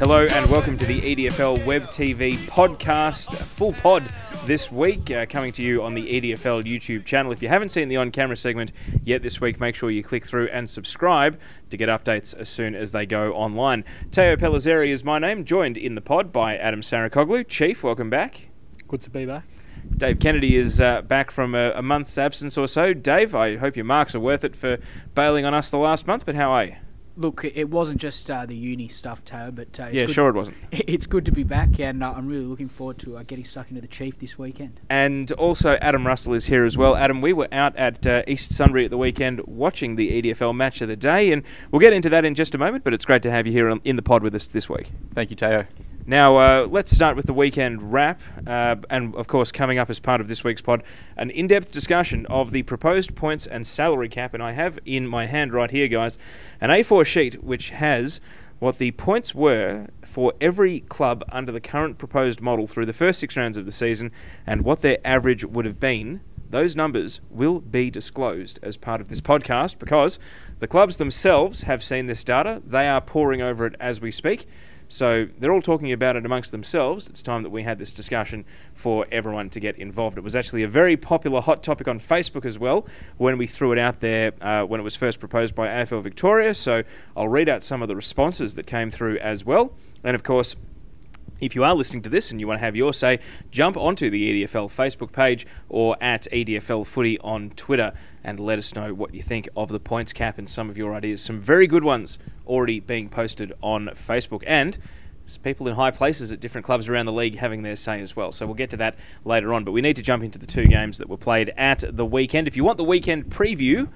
Hello and welcome to the EDFL Web TV Podcast, full pod this week, coming to you on the EDFL YouTube channel. If you haven't seen the on-camera segment yet this week, make sure you click through and subscribe to get updates as soon as they go online. Pellizzeri is my name, joined in the pod by Adem Saricaoglu. Chief, welcome back. Good to be back. Dave Kennedy is back from a month's absence or so. Dave, I hope your marks are worth it for bailing on us the last month, but how are you? Look, it wasn't just the uni stuff, Tao, but yeah, sure it wasn't. It's good to be back, and I'm really looking forward to getting stuck into the Chief this weekend. And also, Adem Russell is here as well. Adem, we were out at East Sunbury at the weekend watching the EDFL match of the day, and we'll get into that in just a moment, but it's great to have you here in the pod with us this week. Thank you, Tao. Now, let's start with the weekend wrap, and of course, coming up as part of this week's pod, an in-depth discussion of the proposed points and salary cap, and I have in my hand right here, guys, an A4 sheet which has what the points were for every club under the current proposed model through the first 6 rounds of the season, and what their average would have been. Those numbers will be disclosed as part of this podcast because the clubs themselves have seen this data. They are poring over it as we speak. So they're all talking about it amongst themselves. It's time that we had this discussion for everyone to get involved. It was actually a very popular hot topic on Facebook as well when we threw it out there when it was first proposed by AFL Victoria. So I'll read out some of the responses that came through as well. And of course, if you are listening to this and you want to have your say, jump onto the EDFL Facebook page or at EDFL Footy on Twitter and let us know what you think of the points cap and some of your ideas. Some very good ones already being posted on Facebook, and people in high places at different clubs around the league having their say as well. So we'll get to that later on, but we need to jump into the 2 games that were played at the weekend. If you want the weekend preview,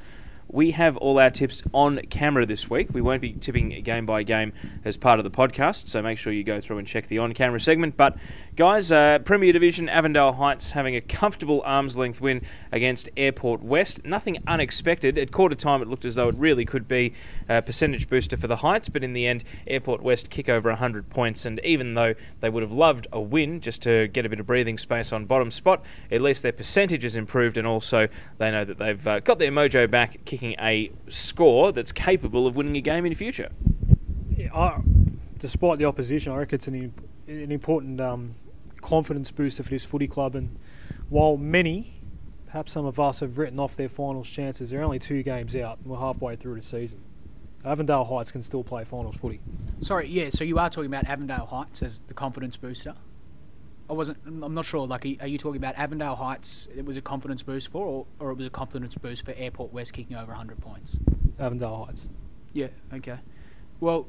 we have all our tips on camera this week. We won't be tipping game by game as part of the podcast, so make sure you go through and check the on-camera segment. But, guys, Premier Division, Avondale Heights having a comfortable arm's-length win against Airport West. Nothing unexpected. At quarter time, it looked as though it really could be a percentage booster for the Heights, but in the end, Airport West kick over 100 points, and even though they would have loved a win just to get a bit of breathing space on bottom spot, at least their percentage has improved, and also they know that they've got their mojo back, kicking a score that's capable of winning a game in future. Yeah, despite the opposition, I reckon it's an important confidence booster for this footy club. And while many, perhaps some of us, have written off their finals chances, they're only 2 games out and we're halfway through the season. Avondale Heights can still play finals footy. Sorry, yeah, so you are talking about Avondale Heights as the confidence booster? I'm not sure, are you talking about Avondale Heights, it was a confidence boost for, or it was a confidence boost for Airport West kicking over 100 points? Avondale Heights. Yeah, okay. Well,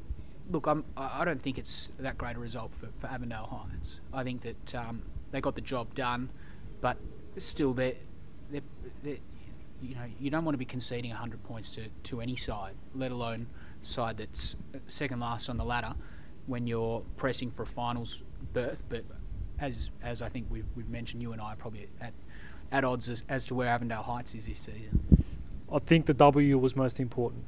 look, I don't think it's that great a result for Avondale Heights. I think that they got the job done, but still, you don't want to be conceding 100 points to any side, let alone side that's second last on the ladder when you're pressing for a finals berth. But as I think we've mentioned, you and I are probably at odds as to where Avondale Heights is this season. I think the W was most important.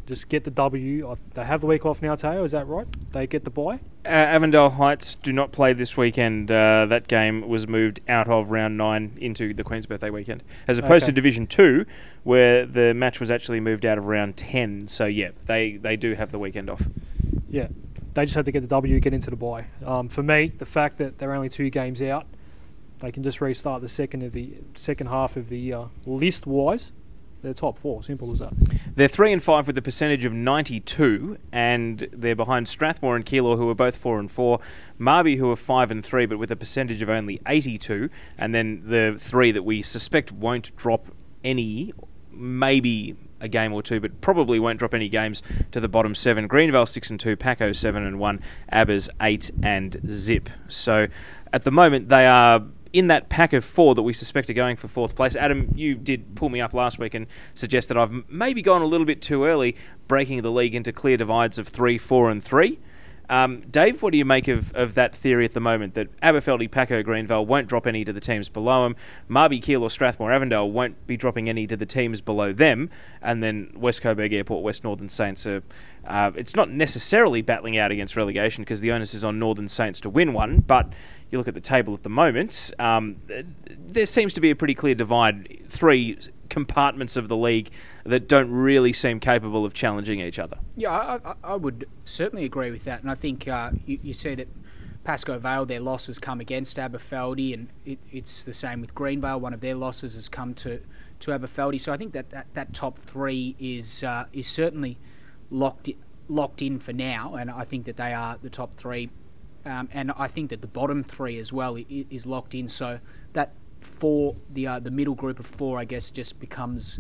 Just get the W. They have the week off now, Teo, is that right? They get the bye? Avondale Heights do not play this weekend. That game was moved out of round 9 into the Queen's Birthday weekend, as opposed to Division 2, where the match was actually moved out of round 10. So, yeah, they do have the weekend off. Yeah. They just have to get the W, get into the bye. For me, the fact that they're only 2 games out, they can just restart the second half of the list-wise. They're top 4, simple as that. They're 3 and 5 with a percentage of 92, and they're behind Strathmore and Keilor, who are both 4 and 4. Marby, who are 5 and 3, but with a percentage of only 82, and then the 3 that we suspect won't drop any, maybe a game or 2, but probably won't drop any games to the bottom 7. Greenvale 6 and 2, Paco 7 and 1, Abbas 8 and Zip. So at the moment they are in that pack of 4 that we suspect are going for 4th place. Adem, you did pull me up last week and suggest that I've maybe gone a little bit too early, breaking the league into clear divides of 3, 4 and 3. Dave, what do you make of that theory at the moment, that Aberfeldy, Paco, Greenvale won't drop any to the teams below them, Marby, Keilor, Strathmore, Avondale won't be dropping any to the teams below them, and then West Coburg, Airport, West Northern Saints are... it's not necessarily battling out against relegation because the onus is on Northern Saints to win one, but you look at the table at the moment, there seems to be a pretty clear divide. 3 compartments of the league that don't really seem capable of challenging each other. Yeah, I would certainly agree with that, and I think you see that Pascoe Vale, their losses come against Aberfeldy, and it's the same with Greenvale. One of their losses has come to Aberfeldy. So I think that top three is certainly locked in for now, and I think that they are the top three. And I think that the bottom three as well is locked in. So that the middle group of four, I guess, just becomes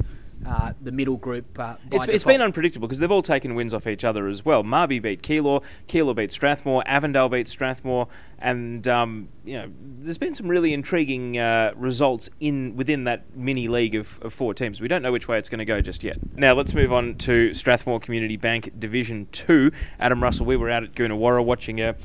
the middle group. It's been unpredictable because they've all taken wins off each other as well. Marby beat Keilor beat Strathmore, Avondale beat Strathmore, and there's been some really intriguing results within that mini league of four teams. We don't know which way it's going to go just yet. Now let's move on to Strathmore Community Bank Division 2. Adam Russell, we were out at Goonawarra watching a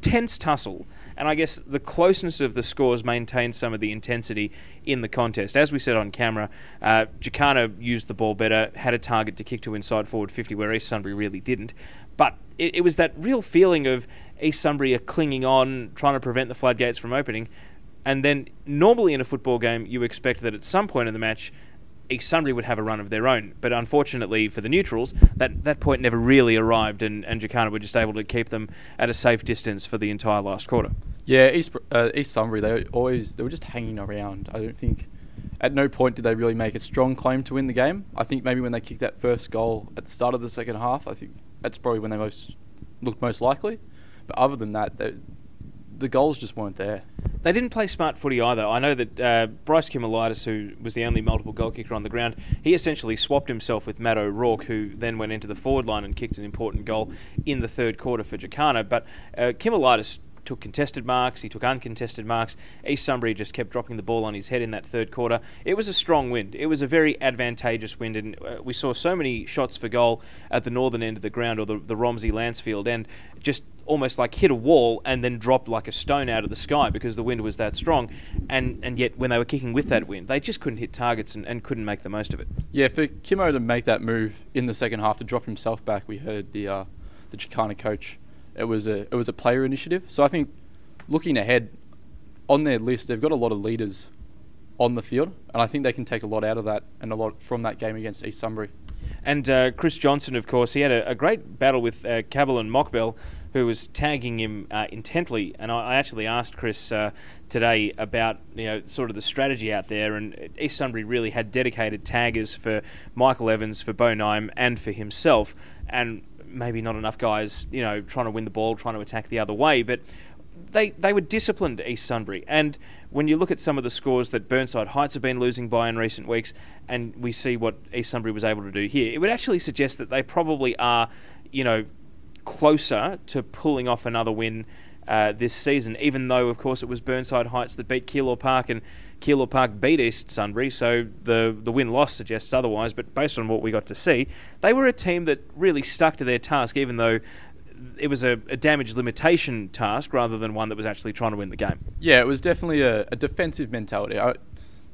tense tussle. And I guess the closeness of the scores maintained some of the intensity in the contest. As we said on camera, Jacana used the ball better, had a target to kick to inside forward 50, where East Sunbury really didn't. But it was that real feeling of East Sunbury are clinging on, trying to prevent the floodgates from opening. And then normally in a football game, you expect that at some point in the match, East Sunbury would have a run of their own. But unfortunately for the neutrals, that point never really arrived, and Jacana were just able to keep them at a safe distance for the entire last quarter. Yeah, East Sunbury, they were just hanging around. I don't think at no point did they really make a strong claim to win the game. I think maybe when they kicked that first goal at the start of the second half, I think that's probably when they looked most likely. But other than that, the goals just weren't there. They didn't play smart footy either. I know that Bryce Kimelitis, who was the only multiple goal kicker on the ground, he essentially swapped himself with Matt O'Rourke, who then went into the forward line and kicked an important goal in the third quarter for Jacana. But Kimelitis took contested marks, he took uncontested marks. East Sunbury just kept dropping the ball on his head in that third quarter. It was a strong wind. It was a very advantageous wind, and we saw so many shots for goal at the northern end of the ground, or the Romsey Lancefield end, just almost like hit a wall and then dropped like a stone out of the sky because the wind was that strong. And yet when they were kicking with that wind, they just couldn't hit targets and couldn't make the most of it. Yeah, for Kimo to make that move in the second half to drop himself back, we heard the Jacana coach. It was a player initiative. So I think looking ahead, on their list, they've got a lot of leaders on the field, and I think they can take a lot out of that and a lot from that game against East Sunbury. And Chris Johnson, of course, he had a great battle with Cabell and Mockbell, who was tagging him intently. And I actually asked Chris today about sort of the strategy out there, and East Sunbury really had dedicated taggers for Michael Evans, for Beau Naim, and for himself, and maybe not enough guys, trying to win the ball, trying to attack the other way, but they were disciplined, East Sunbury. And when you look at some of the scores that Burnside Heights have been losing by in recent weeks, and we see what East Sunbury was able to do here, it would actually suggest that they probably are, closer to pulling off another win this season, even though, of course, it was Burnside Heights that beat Keilor Park, and Keilor Park beat East Sunbury, so the win-loss suggests otherwise. But based on what we got to see, they were a team that really stuck to their task, even though it was a damage limitation task rather than one that was actually trying to win the game. Yeah, it was definitely a defensive mentality.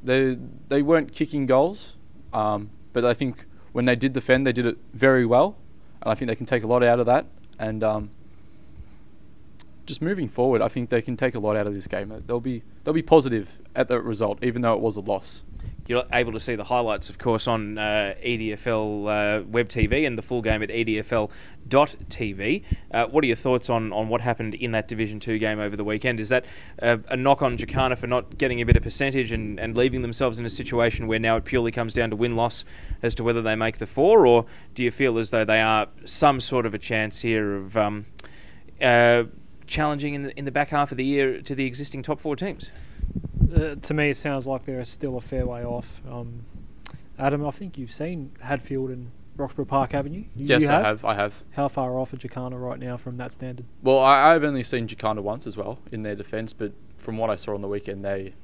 They weren't kicking goals, but I think when they did defend, they did it very well, and I think they can take a lot out of that. And just moving forward, I think they can take a lot out of this game. They'll be positive at the result, even though it was a loss. You're able to see the highlights, of course, on EDFL Web TV and the full game at EDFL.tv. What are your thoughts on what happened in that Division 2 game over the weekend? Is that a knock on Jacana for not getting a bit of percentage and leaving themselves in a situation where now it purely comes down to win-loss as to whether they make the four, or do you feel as though they are some sort of a chance here of challenging in the back half of the year to the existing top four teams? To me, it sounds like they're still a fair way off. Adam, I think you've seen Hadfield and Roxburgh Park, haven't you? Yes, I have. How far off are Jacana right now from that standard? Well, I've only seen Jacana once as well in their defence, but from what I saw on the weekend, they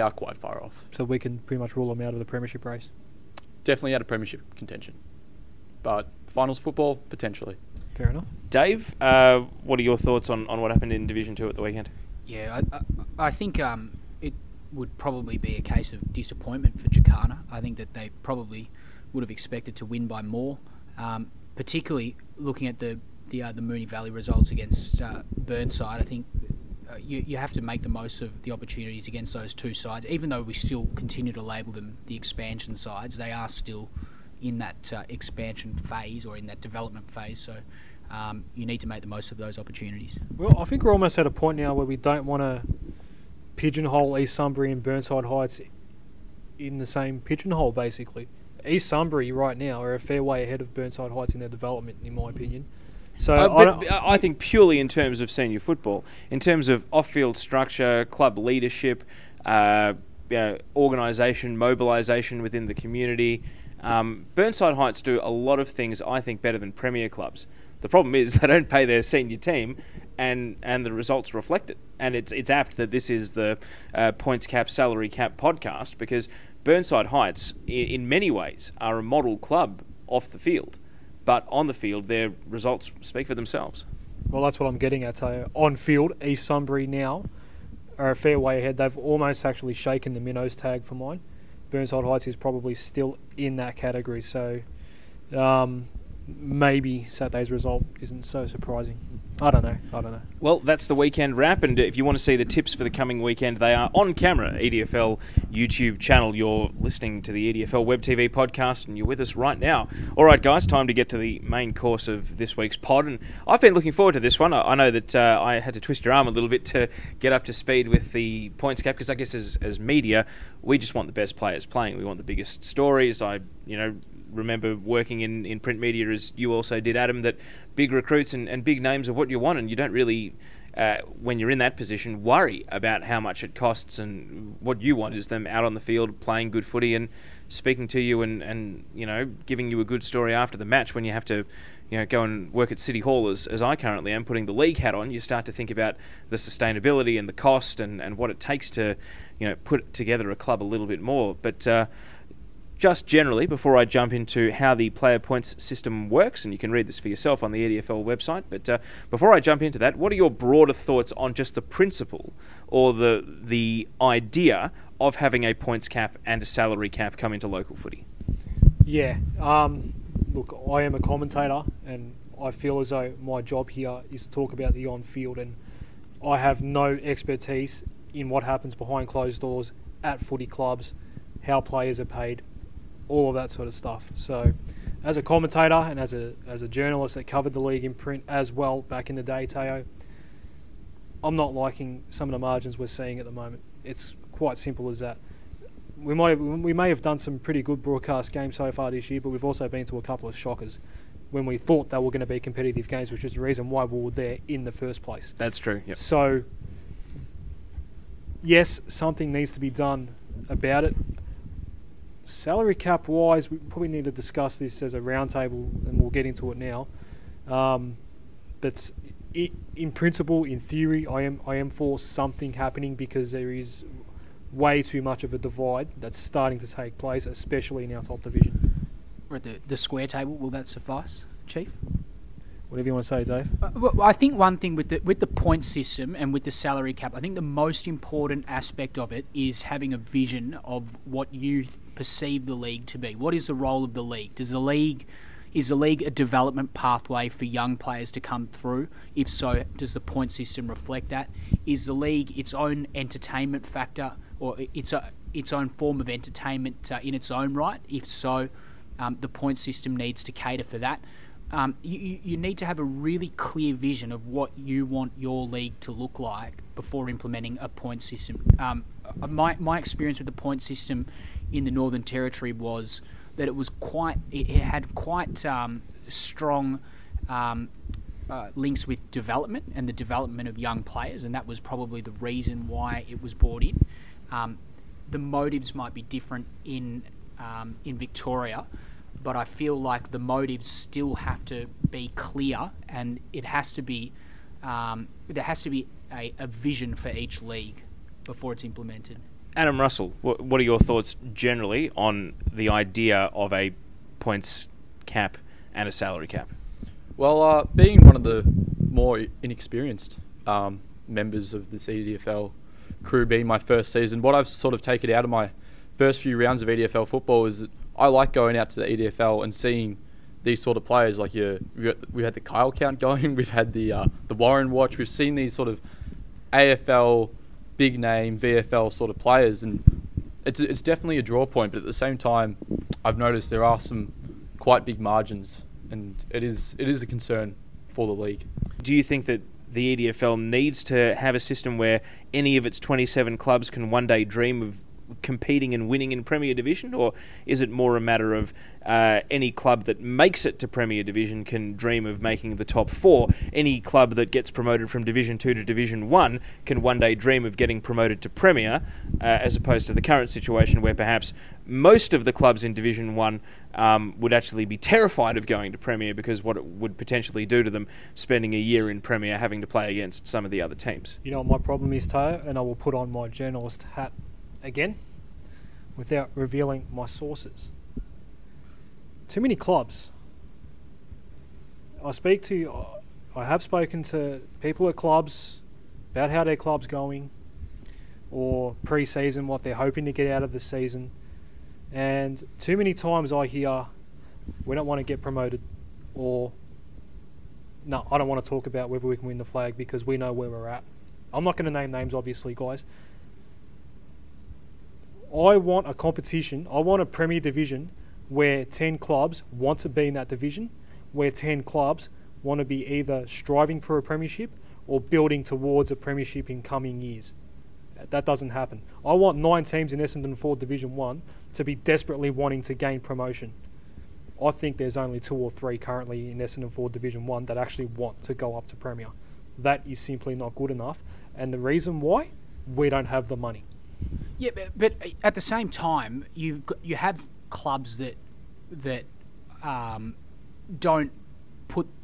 are quite far off. So we can pretty much rule them out of the premiership race? Definitely out of premiership contention. But finals football, potentially. Fair enough. Dave, what are your thoughts on what happened in Division 2 at the weekend? Yeah, I think it would probably be a case of disappointment for Jacana. I think that they probably would have expected to win by more, particularly looking at the Moonee Valley results against Burnside. I think you have to make the most of the opportunities against those two sides. Even though we still continue to label them the expansion sides, they are still in that expansion phase or in that development phase. So you need to make the most of those opportunities. Well, I think we're almost at a point now where we don't want to pigeonhole East Sunbury and Burnside Heights in the same pigeonhole, basically. East Sunbury right now are a fair way ahead of Burnside Heights in their development, in my opinion. So but I think purely in terms of senior football, in terms of off-field structure, club leadership, organisation, mobilisation within the community, Burnside Heights do a lot of things, I think, better than Premier clubs. The problem is they don't pay their senior team, and the results reflect it. And it's apt that this is the points cap, salary cap podcast, because Burnside Heights, in many ways, are a model club off the field. But on the field, their results speak for themselves. Well, that's what I'm getting at. On field, East Sunbury now are a fair way ahead. They've almost actually shaken the minnows tag for mine. Burnside Heights is probably still in that category. So maybe Saturday's result isn't so surprising. I don't know. Well, that's the weekend wrap, and if you want to see the tips for the coming weekend, they are on camera, EDFL YouTube channel. You're listening to the EDFL Web TV podcast, and you're with us right now. All right, guys, time to get to the main course of this week's pod, and I've been looking forward to this one. I know that I had to twist your arm a little bit to get up to speed with the points cap, because I guess as media, we just want the best players playing. We want the biggest stories. Remember working in print media, as you also did, Adem, that big recruits and big names are what you want, and you don't really, when you're in that position, worry about how much it costs, and what you want is them out on the field playing good footy and speaking to you and giving you a good story after the match. When you have to go and work at City Hall, as I currently am, putting the league hat on, you start to think about the sustainability and the cost and what it takes to put together a club a little bit more. But just generally, before I jump into how the player points system works, and you can read this for yourself on the EDFL website, but before I jump into that, what are your broader thoughts on just the principle or the idea of having a points cap and a salary cap come into local footy? Yeah. Look, I am a commentator, and I feel as though my job here is to talk about the on-field, and I have no expertise in what happens behind closed doors at footy clubs, how players are paid, all of that sort of stuff. So as a commentator and as a journalist that covered the league in print as well back in the day, Teo, I'm not liking some of the margins we're seeing at the moment. It's quite simple as that. We may have done some pretty good broadcast games so far this year, but we've also been to a couple of shockers when we thought they were going to be competitive games, which is the reason why we were there in the first place. That's true, yep. So yes, something needs to be done about it. Salary cap wise, we probably need to discuss this as a roundtable, and we'll get into it now. But in principle, in theory, I am for something happening, because there is way too much of a divide that's starting to take place, especially in our top division. We're at the square table. Will that suffice, Chief? Whatever you want to say, Dave. Well, I think one thing with the point system and with the salary cap, I think the most important aspect of it is having a vision of what you perceive the league to be. What is the role of the league? Is the league a development pathway for young players to come through? If so, does the point system reflect that? Is the league its own entertainment factor, or its own form of entertainment in its own right? If so, the point system needs to cater for that. You need to have a really clear vision of what you want your league to look like before implementing a point system. My experience with the point system in the Northern Territory was that it had quite strong links with development and the development of young players, and that was probably the reason why it was brought in. The motives might be different in Victoria, but I feel like the motives still have to be clear, and it has to be there has to be a vision for each league before it's implemented. Adam Russell, what are your thoughts generally on the idea of a points cap and a salary cap? Well, being one of the more inexperienced members of this EDFL crew, being my first season, what I've sort of taken out of my first few rounds of EDFL football is that I like going out to the EDFL and seeing these sort of players. Like we had the Kyle count going, we've had the Warren watch, we've seen these sort of AFL, big name, VFL sort of players, and it's definitely a draw point. But at the same time, I've noticed there are some quite big margins, and it is a concern for the league. Do you think that the EDFL needs to have a system where any of its 27 clubs can one day dream of competing and winning in Premier Division, or is it more a matter of any club that makes it to Premier Division can dream of making the top 4? Any club that gets promoted from Division 2 to Division 1 can one day dream of getting promoted to Premier, as opposed to the current situation where perhaps most of the clubs in Division 1 would actually be terrified of going to Premier because what it would potentially do to them spending a year in Premier having to play against some of the other teams. You know what my problem is, Tayo, and I will put on my journalist hat again without revealing my sources. Too many clubs. I have spoken to people at clubs about how their club's going, or pre-season, what they're hoping to get out of the season, and too many times I hear, we don't want to get promoted, or no, I don't want to talk about whether we can win the flag because we know where we're at. I'm not going to name names, obviously, guys. I want a competition. I want a Premier Division where 10 clubs want to be in that division, where 10 clubs want to be either striving for a premiership or building towards a premiership in coming years. That doesn't happen. I want 9 teams in Essendon 4 Division 1 to be desperately wanting to gain promotion. I think there's only 2 or 3 currently in Essendon 4 Division 1 that actually want to go up to Premier. That is simply not good enough. And the reason why? We don't have the money. Yeah, but at the same time, you have clubs that don't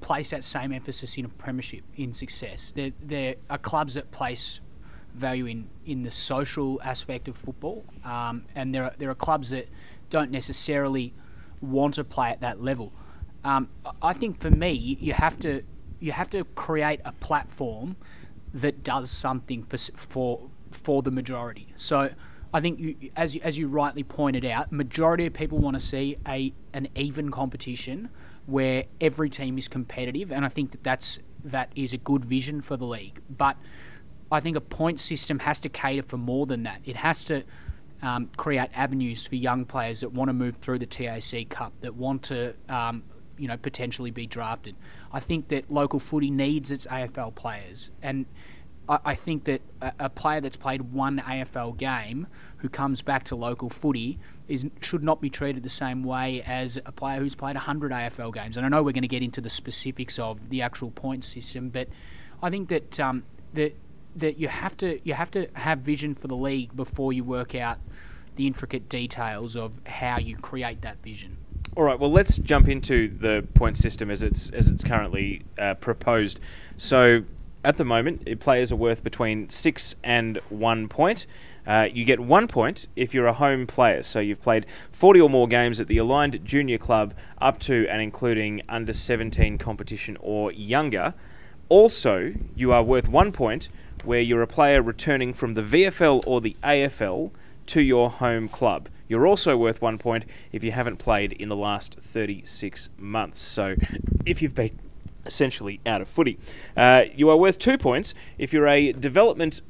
place that same emphasis in a premiership, in success. There are clubs that place value in the social aspect of football, and there are clubs that don't necessarily want to play at that level. I think for me, you have to create a platform that does something for the majority. So I think, as you rightly pointed out, majority of people want to see an even competition where every team is competitive, and I think that is a good vision for the league. But I think a point system has to cater for more than that. It has to create avenues for young players that want to move through the TAC Cup, that want to potentially be drafted. I think that local footy needs its AFL players, and I think that a player that's played one AFL game who comes back to local footy should not be treated the same way as a player who's played 100 AFL games. And I know we're going to get into the specifics of the actual point system, but I think that that you have to have vision for the league before you work out the intricate details of how you create that vision. All right, well, let's jump into the point system as it's currently proposed. So, at the moment, players are worth between 6 and 1 point. You get 1 point if you're a home player. So you've played 40 or more games at the aligned junior club up to and including under 17 competition or younger. Also, you are worth 1 point where you're a player returning from the VFL or the AFL to your home club. You're also worth 1 point if you haven't played in the last 36 months. So if you've been essentially out of footy. You are worth 2 points if you're a development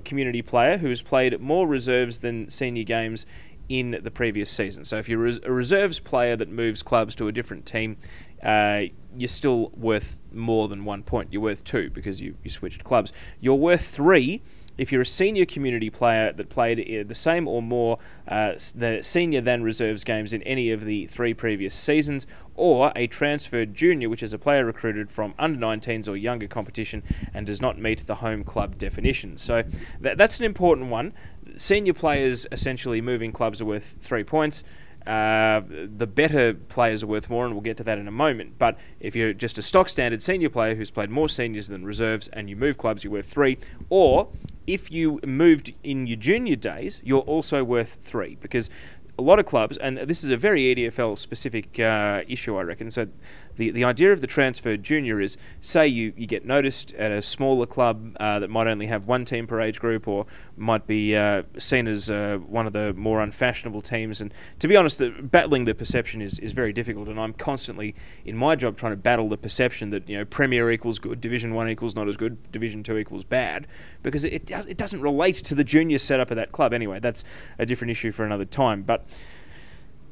community player who's played more reserves than senior games in the previous season. So if you're a reserves player that moves clubs to a different team, you're still worth more than 1 point. You're worth 2 because you switched clubs. You're worth 3 if you're a senior community player that played the same or more the senior than reserves games in any of the 3 previous seasons, or a transferred junior, which is a player recruited from under-19s or younger competition and does not meet the home club definition. So that's an important one. Senior players essentially moving clubs are worth 3 points. The better players are worth more, and we'll get to that in a moment. But if you're just a stock standard senior player who's played more seniors than reserves and you move clubs, you're worth 3. Or if you moved in your junior days, you're also worth 3, because a lot of clubs, and this is a very EDFL specific issue, I reckon. So the idea of the transferred junior is, say you get noticed at a smaller club that might only have one team per age group, or might be seen as one of the more unfashionable teams. And to be honest, battling the perception is very difficult, and I'm constantly in my job trying to battle the perception that Premier equals good, Division 1 equals not as good, Division 2 equals bad, because it doesn't relate to the junior setup of that club. Anyway, that's a different issue for another time. But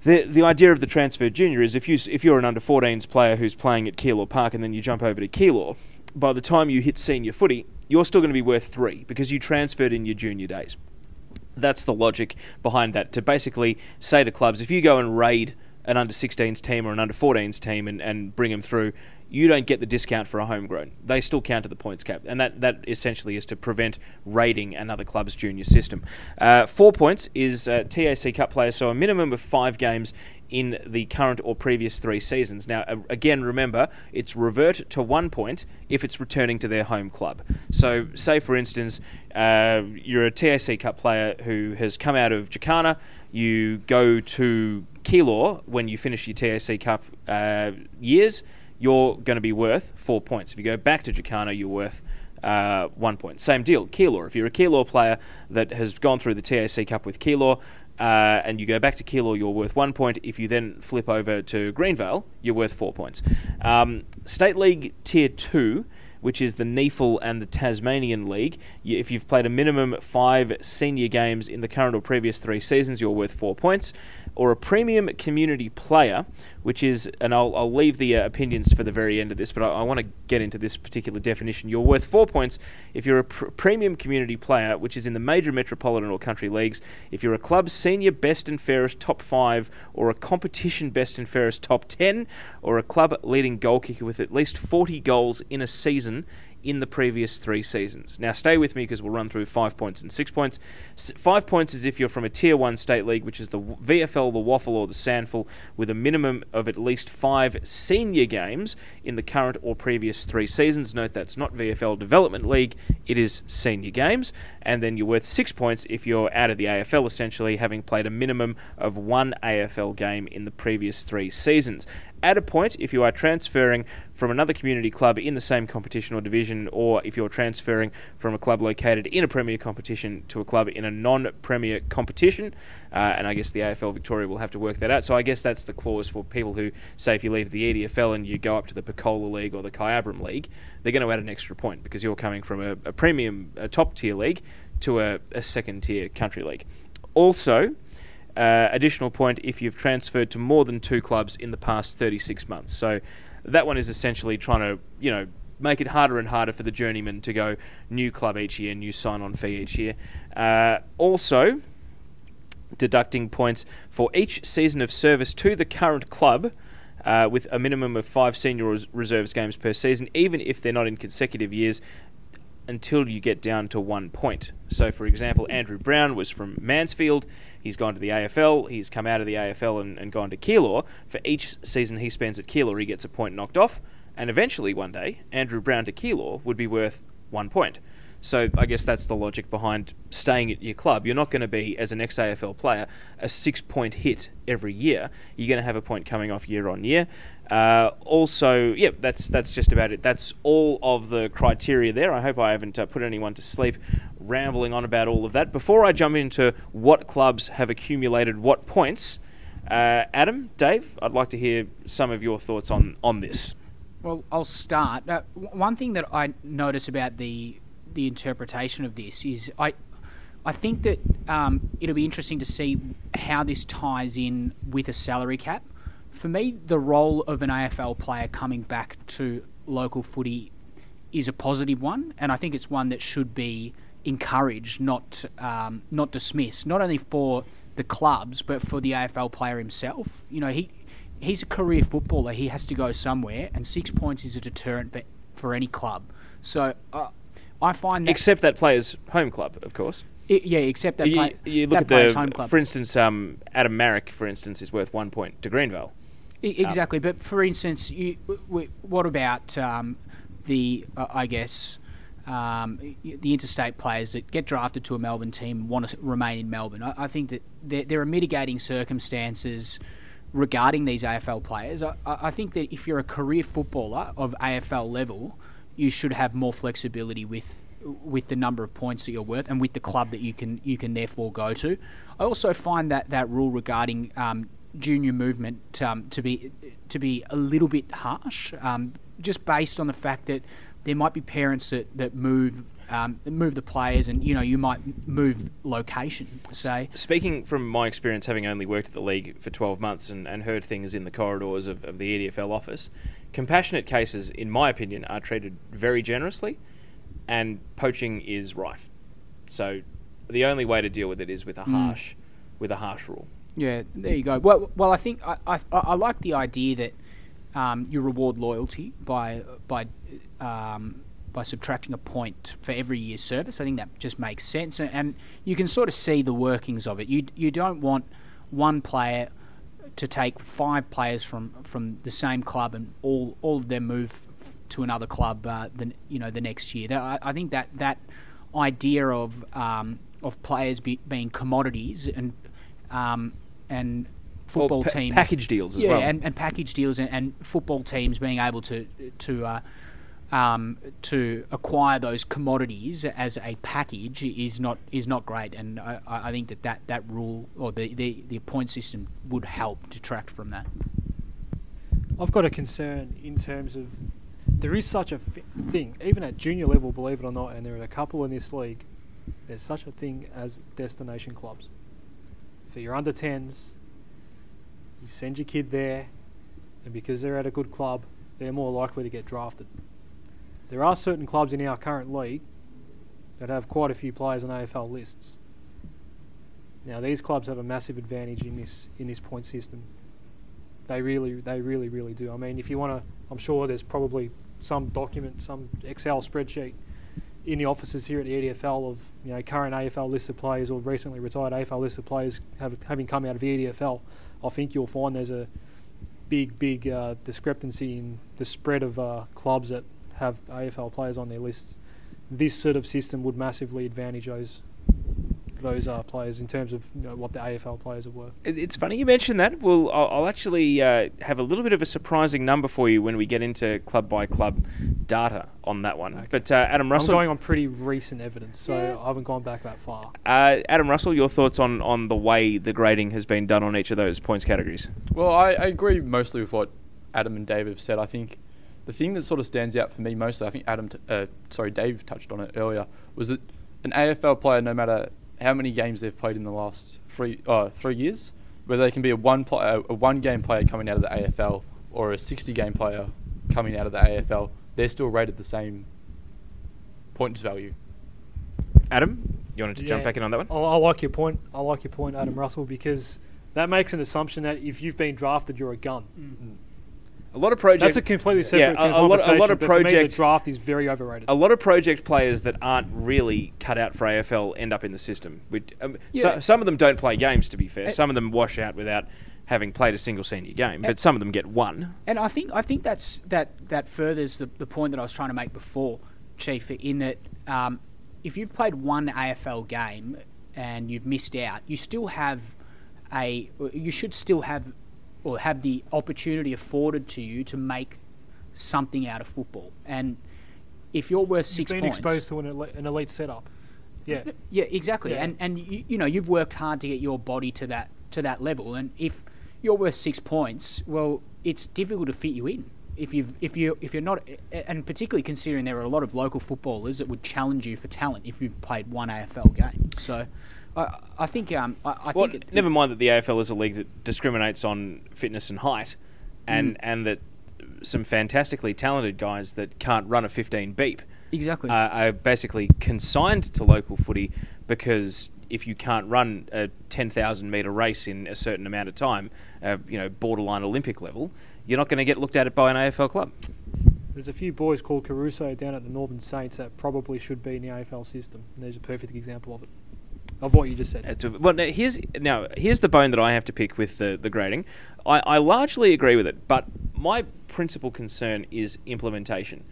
the idea of the transfer junior is if you're an under-14s player who's playing at Keilor Park and then you jump over to Keilor, by the time you hit senior footy, you're still going to be worth 3 because you transferred in your junior days. That's the logic behind that, to basically say to clubs, if you go and raid an under-16s team or an under-14s team and bring them through, you don't get the discount for a homegrown. They still count to the points cap, and that essentially is to prevent raiding another club's junior system. 4 points is TAC Cup players, so a minimum of 5 games in the current or previous 3 seasons. Now, again, remember, it's revert to 1 point if it's returning to their home club. So, say for instance, you're a TAC Cup player who has come out of Jacana, you go to Keilor when you finish your TAC Cup years, you're going to be worth 4 points. If you go back to Jacana, you're worth 1 point. Same deal, Keilor. If you're a Keilor player that has gone through the TAC Cup with Keilor, and you go back to Keilor, you're worth 1 point. If you then flip over to Greenvale, you're worth 4 points. State League Tier 2, which is the NEFL and the Tasmanian League, if you've played a minimum 5 senior games in the current or previous 3 seasons, you're worth 4 points. Or a premium community player, which is, and I'll leave the opinions for the very end of this, but I want to get into this particular definition. You're worth 4 points if you're a premium community player, which is in the major metropolitan or country leagues, if you're a club senior best and fairest top 5, or a competition best and fairest top 10, or a club leading goal kicker with at least 40 goals in a season in the previous 3 seasons. Now stay with me because we'll run through 5 points and 6 points. 5 points is if you're from a Tier 1 state league, which is the VFL, the Waffle or the Sandful, with a minimum of at least 5 senior games in the current or previous 3 seasons. Note that's not VFL Development League, it is senior games. And then you're worth 6 points if you're out of the AFL, essentially having played a minimum of 1 AFL game in the previous 3 seasons. Add a point if you are transferring from another community club in the same competition or division, or if you're transferring from a club located in a Premier competition to a club in a non-Premier competition. And I guess the AFL Victoria will have to work that out. So I guess that's the clause for people who, say, if you leave the EDFL and you go up to the Pecola League or the Kyabram League, they're going to add an extra point because you're coming from a premium, a top-tier league to a second-tier country league. Also, additional point if you've transferred to more than 2 clubs in the past 36 months. So that one is essentially trying to, make it harder and harder for the journeyman to go new club each year, new sign-on fee each year. Also, deducting points for each season of service to the current club, with a minimum of 5 senior reserves games per season, even if they're not in consecutive years, until you get down to 1 point. So, for example, Andrew Brown was from Mansfield. He's gone to the AFL. He's come out of the AFL and gone to Keilor. For each season he spends at Keilor, he gets a point knocked off. And eventually, one day, Andrew Brown to Keilor would be worth 1 point. So I guess that's the logic behind staying at your club. You're not going to be, as an ex-AFL player, a 6-point hit every year. You're going to have a point coming off year on year. Also, that's just about it. That's all of the criteria there. I hope I haven't put anyone to sleep rambling on about all of that. Before I jump into what clubs have accumulated what points, Adam, Dave, I'd like to hear some of your thoughts on this. Well, I'll start. One thing that I notice about the interpretation of this is I think that it'll be interesting to see how this ties in with a salary cap. For me, the role of an AFL player coming back to local footy is a positive one, and I think it's one that should be encouraged, not dismissed, not only for the clubs, but for the AFL player himself. He's a career footballer. He has to go somewhere, and 6 points is a deterrent for any club. So I find that... Except that player's home club, of course. Except that you look at the home club. For instance, Adam Marrick, for instance, is worth 1 point to Greenvale. Exactly, but for instance, what about the interstate players that get drafted to a Melbourne team and want to remain in Melbourne. I think that there are mitigating circumstances regarding these AFL players. I think that if you're a career footballer of AFL level, you should have more flexibility with the number of points that you're worth and with the club that you can therefore go to. I also find that rule regarding junior movement to be a little bit harsh, just based on the fact that there might be parents that move the players, and you might move location. Say, speaking from my experience, having only worked at the league for 12 months and heard things in the corridors of the EDFL office, compassionate cases, in my opinion, are treated very generously, and poaching is rife. So the only way to deal with it is with a harsh rule. Yeah, there you go. Well, I think I like the idea that you reward loyalty by subtracting a point for every year's service. I think that just makes sense, and you can sort of see the workings of it. You don't want one player to take 5 players from the same club and all of them move to another club the next year. I think that idea of players being commodities and football teams, package deals as well, and package deals and football teams being able to acquire those commodities as a package is not great, and I think that rule or the point system would help detract from that. I've got a concern in terms of there is such a thing, even at junior level, believe it or not, and there are a couple in this league, there's such a thing as destination clubs. For your under-10s, you send your kid there, and because they're at a good club, they're more likely to get drafted. There are certain clubs in our current league that have quite a few players on AFL lists. Now, these clubs have a massive advantage in this point system. They really do. I mean, if you want to, I'm sure there's probably some document, some Excel spreadsheet in the offices here at the EDFL of current AFL listed players or recently retired AFL listed players having come out of the EDFL. I think you'll find there's a big discrepancy in the spread of clubs that have AFL players on their lists. This sort of system would massively advantage those players in terms of what the AFL players are worth. It's funny you mentioned that. Well, I'll actually have a little bit of a surprising number for you when we get into club by club data on that one. Okay. But Adam Russell, I'm going on pretty recent evidence, so I haven't gone back that far. Adam Russell, your thoughts on the way the grading has been done on each of those points categories? Well, I agree mostly with what Adam and Dave have said. I think the thing that sort of stands out for me mostly, I think Dave touched on it earlier, was that an AFL player, no matter how many games they've played in the last 3 years, whether they can be a one-game player coming out of the AFL or a 60-game player coming out of the AFL, they're still rated the same points value. Adam, you wanted to jump back in on that one? I like your point. Adam Russell, because that makes an assumption that if you've been drafted, you're a gun. Mm-hmm. A lot of project. That's a completely separate conversation. A lot of project. The draft is very overrated. A lot of project players that aren't really cut out for AFL end up in the system. Some of them don't play games, to be fair. Some of them wash out without having played a single senior game, but some of them get one. And I think that furthers the point that I was trying to make before, Chief. In that, if you've played one AFL game and you've missed out, you should still have or have the opportunity afforded to you to make something out of football. And if you're worth 6 points... You've been exposed to an elite setup. Yeah. Yeah, exactly. Yeah. And you've worked hard to get your body to that level. And if you're worth 6 points, well, it's difficult to fit you in. If you're not, and particularly considering there are a lot of local footballers that would challenge you for talent if you've played one AFL game. So I think never mind that the AFL is a league that discriminates on fitness and height, and that some fantastically talented guys that can't run a 15 beep are basically consigned to local footy, because if you can't run a 10,000 metre race in a certain amount of time, borderline Olympic level, you're not going to get looked at by an AFL club. There's a few boys called Caruso down at the Northern Saints that probably should be in the AFL system, and there's a perfect example of it. Of what you just said. Well, here's the bone that I have to pick with the grading. I largely agree with it, but my principal concern is implementation.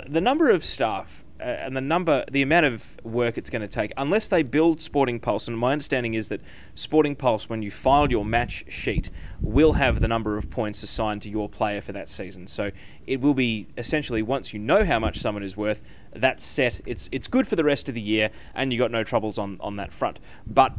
The number of staff and the amount of work it's going to take, unless they build Sporting Pulse, and my understanding is that Sporting Pulse, when you file your match sheet, will have the number of points assigned to your player for that season. So it will be essentially, once you know how much someone is worth, that's set. It's good for the rest of the year, and you got no troubles on that front. But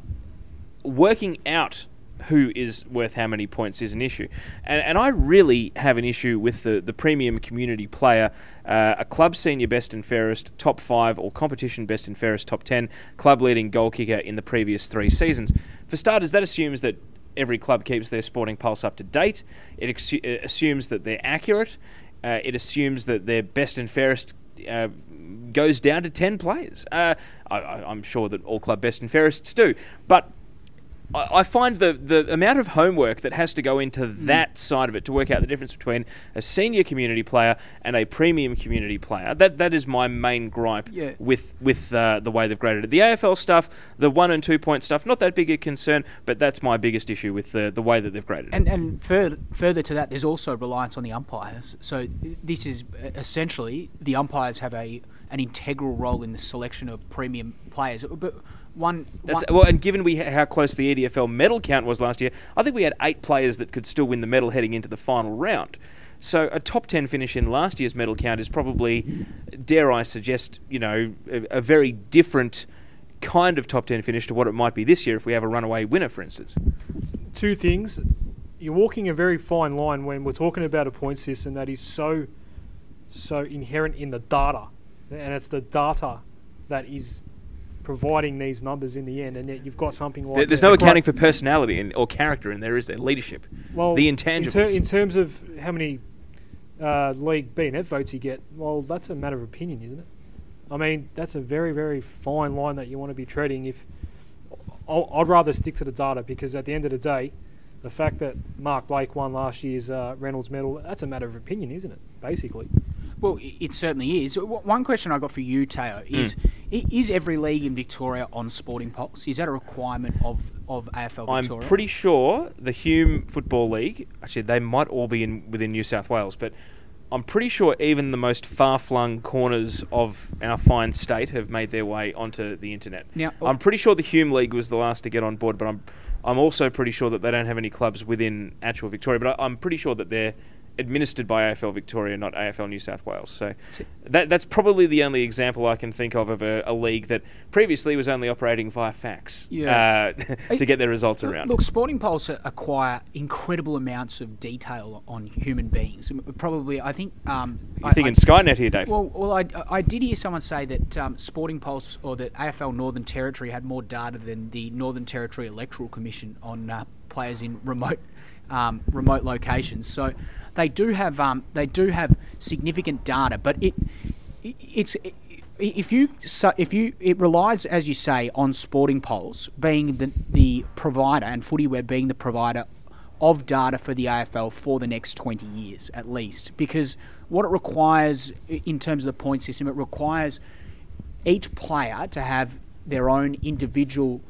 working out who is worth how many points is an issue. And I really have an issue with the premium community player, a club senior best and fairest top 5 or competition best and fairest top 10, club leading goal kicker in the previous 3 seasons. For starters, that assumes that every club keeps their Sporting Pulse up to date. It assumes that they're accurate. It assumes that their best and fairest goes down to 10 players. I'm sure that all club best and fairests do. But I find the amount of homework that has to go into that side of it to work out the difference between a senior community player and a premium community player. That is my main gripe with the way they've graded it. The AFL stuff, the 1 and 2 point stuff, not that big a concern, but that's my biggest issue with the way that they've graded it. And further to that, there's also reliance on the umpires. So this is essentially the umpires have an integral role in the selection of premium players. But and given how close the EDFL medal count was last year, I think we had 8 players that could still win the medal heading into the final round. So a top 10 finish in last year's medal count is probably, dare I suggest, a very different kind of top 10 finish to what it might be this year if we have a runaway winner, for instance. 2 things. You're walking a very fine line when we're talking about a point system that is so inherent in the data. And it's the data that is providing these numbers in the end, and yet you've got something like... There's no accounting for personality or character, and there is their leadership. Well, the intangibles. In terms of how many League B-Net votes you get, well, that's a matter of opinion, isn't it? I mean, that's a very, very fine line that you want to be treading. I'd rather stick to the data, because at the end of the day, the fact that Mark Blake won last year's Reynolds medal, that's a matter of opinion, isn't it, basically? Well, it certainly is. One question I got for you, Teo, is every league in Victoria on Sporting Pulse? Is that a requirement of AFL Victoria? I'm pretty sure the Hume Football League, actually they might all be within New South Wales, but I'm pretty sure even the most far-flung corners of our fine state have made their way onto the internet. Now, I'm pretty sure the Hume League was the last to get on board, but I'm also pretty sure that they don't have any clubs within actual Victoria, but I'm pretty sure that they're administered by AFL Victoria, not AFL New South Wales. So that's probably the only example I can think of a league that previously was only operating via fax to get their results around. Look, Sporting Pulse acquire incredible amounts of detail on human beings. Probably, I think... You're thinking Skynet here, Dave? Well, I did hear someone say that Sporting Pulse or that AFL Northern Territory had more data than the Northern Territory Electoral Commission on players in remote locations. So they do have significant data, but it relies, as you say, on Sporting Pulse being the provider and FootyWeb being the provider of data for the AFL for the next 20 years at least, because what it requires in terms of the point system, it requires each player to have their own individual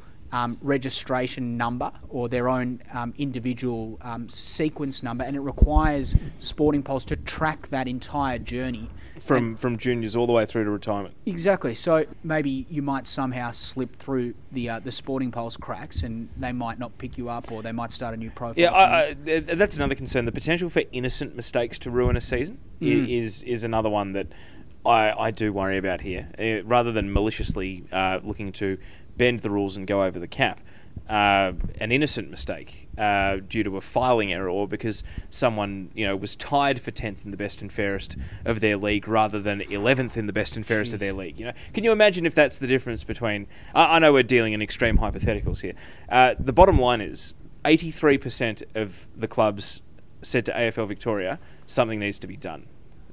registration number or their own individual sequence number, and it requires Sporting Pulse to track that entire journey from juniors all the way through to retirement. Exactly. So maybe you might somehow slip through the Sporting Pulse cracks, and they might not pick you up, or they might start a new profile. Yeah, that's another concern. The potential for innocent mistakes to ruin a season is another one that I do worry about here. Rather than maliciously looking to bend the rules and go over the cap, an innocent mistake due to a filing error, or because someone was tied for 10th in the best and fairest of their league rather than 11th in the best and fairest of their league. Can you imagine if that's the difference between? I know we're dealing in extreme hypotheticals here. The bottom line is 83% of the clubs said to AFL Victoria something needs to be done,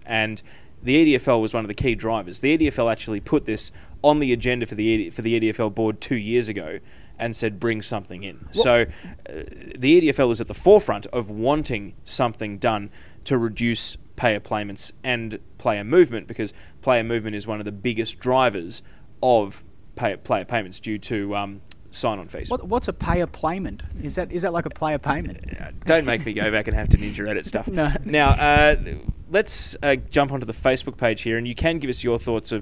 and the EDFL was one of the key drivers. The EDFL actually put this on the agenda for the EDFL board 2 years ago and said bring something in. So the EDFL is at the forefront of wanting something done to reduce player payments and player movement, because player movement is one of the biggest drivers of player payments due to sign-on fees. What's a payer payment? Is that like a player payment? Don't make me go back and have to ninja edit stuff. No. Now, let's jump onto the Facebook page here, and you can give us your thoughts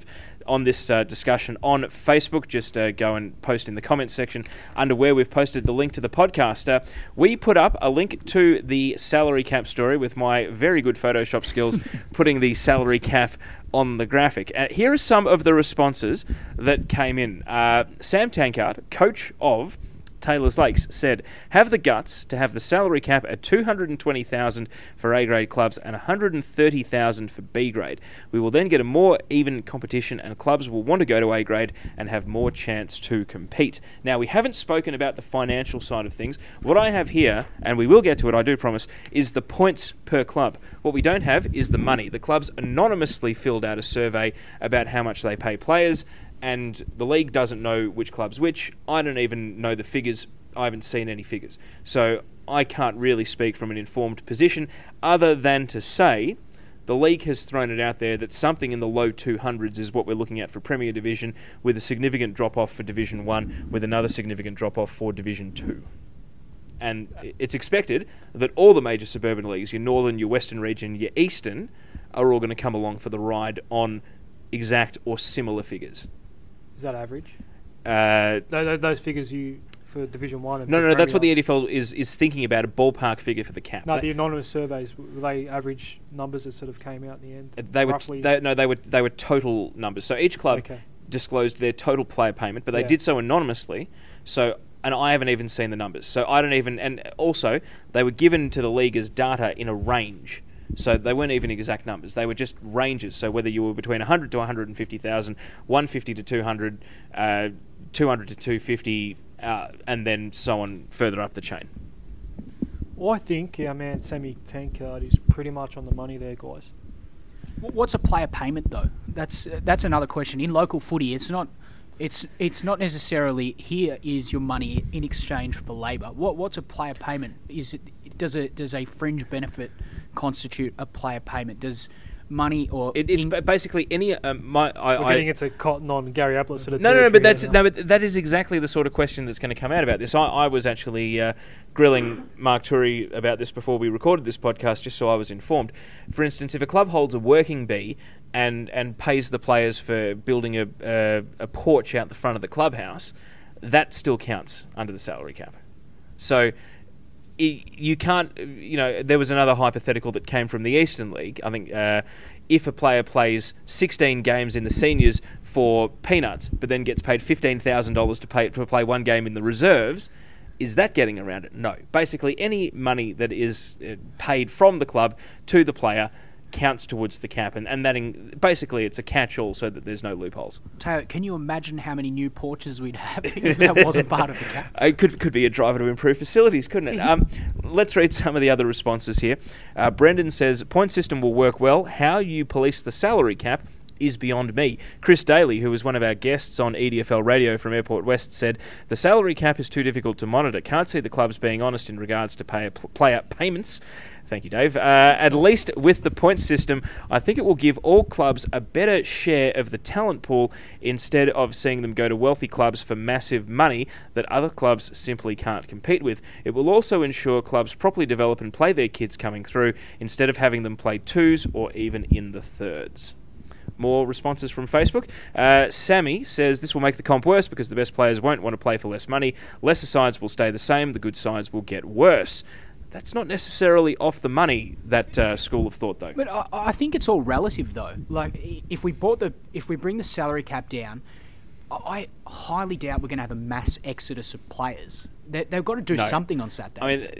on this discussion on Facebook. Just go and post in the comments section under where we've posted the link to the podcast. We put up a link to the salary cap story with my very good Photoshop skills, putting the salary cap on the graphic. Here are some of the responses that came in. Sam Tankard, coach of Taylor's Lakes, said, have the guts to have the salary cap at $220,000 for A grade clubs and $130,000 for B grade. We will then get a more even competition and clubs will want to go to A grade and have more chance to compete. Now, we haven't spoken about the financial side of things. What I have here, and we will get to it, I do promise, is the points per club. What we don't have is the money. The clubs anonymously filled out a survey about how much they pay players, and the league doesn't know which club's which. I don't even know the figures. I haven't seen any figures. So I can't really speak from an informed position other than to say the league has thrown it out there that something in the low 200s is what we're looking at for Premier Division, with a significant drop-off for Division 1, with another significant drop-off for Division 2. And it's expected that all the major suburban leagues, your Northern, your Western region, your Eastern, are all going to come along for the ride on exact or similar figures. Is that average? Those figures for Division 1? And No, that's what the EDFL is thinking about, a ballpark figure for the cap. No, the anonymous surveys, were they average numbers that sort of came out in the end? They were total numbers. So each club disclosed their total player payment, but they did so anonymously. And I haven't even seen the numbers. So I don't even... And also, they were given to the league as data in a range. So they weren't even exact numbers. They were just ranges. So whether you were between 100 to 150,000, 150 to 200, 200 to 250, and then so on further up the chain. Well, I think our man Sammy Tankard is pretty much on the money there, guys. What's a player payment though? That's another question. In local footy, it's not necessarily here is your money in exchange for labour. What's a player payment? Does a fringe benefit constitute a player payment? Does money or it's basically any we're getting into cotton on Gary Ablett sort of but that is exactly the sort of question that's going to come out about this. I was actually grilling Mark Turi about this before we recorded this podcast, just so I was informed. For instance, if a club holds a working bee and pays the players for building a porch out the front of the clubhouse, that still counts under the salary cap. So you can't, there was another hypothetical that came from the Eastern League. I think if a player plays 16 games in the seniors for peanuts, but then gets paid $15,000 to play one game in the reserves, is that getting around it? No. Basically, any money that is paid from the club to the player counts towards the cap, and that basically it's a catch-all so that there's no loopholes. Taylor, can you imagine how many new porches we'd have if that wasn't part of the cap? It could be a driver to improve facilities, couldn't it? Let's read some of the other responses here. Brendan says, point system will work well. How you police the salary cap is beyond me. Chris Daly, who was one of our guests on EDFL Radio from Airport West, said, the salary cap is too difficult to monitor. Can't see the clubs being honest in regards to player payments. Thank you, Dave. At least with the point system, I think it will give all clubs a better share of the talent pool instead of seeing them go to wealthy clubs for massive money that other clubs simply can't compete with. It will also ensure clubs properly develop and play their kids coming through instead of having them play twos or even in the thirds. More responses from Facebook. Sammy says, this will make the comp worse because the best players won't want to play for less money. Lesser sides will stay the same. The good sides will get worse. That's not necessarily off the money, that school of thought, though. But I think it's all relative, though. Like, if we bring the salary cap down, I highly doubt we're going to have a mass exodus of players. They've got to do something on Saturdays.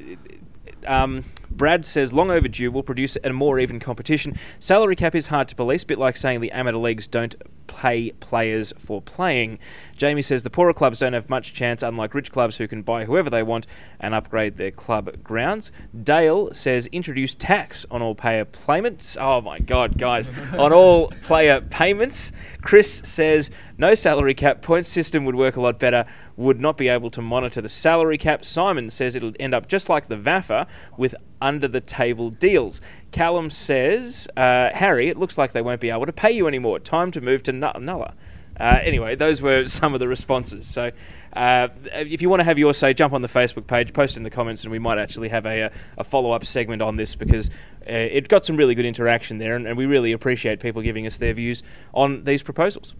Brad says, long overdue, will produce a more even competition. Salary cap is hard to police, a bit like saying the amateur leagues don't pay players for playing. Jamie says, the poorer clubs don't have much chance, unlike rich clubs who can buy whoever they want and upgrade their club grounds. Dale says, introduce tax on all player payments. Oh my God, guys. On all player payments. Chris says, no salary cap, point system would work a lot better, would not be able to monitor the salary cap. Simon says it'll end up just like the VAFA with under-the-table deals. Callum says, Harry, it looks like they won't be able to pay you anymore. Time to move to Nulla. Anyway, those were some of the responses. So if you want to have your say, jump on the Facebook page, post in the comments, and we might actually have a follow-up segment on this, because it got some really good interaction there, and we really appreciate people giving us their views on these proposals.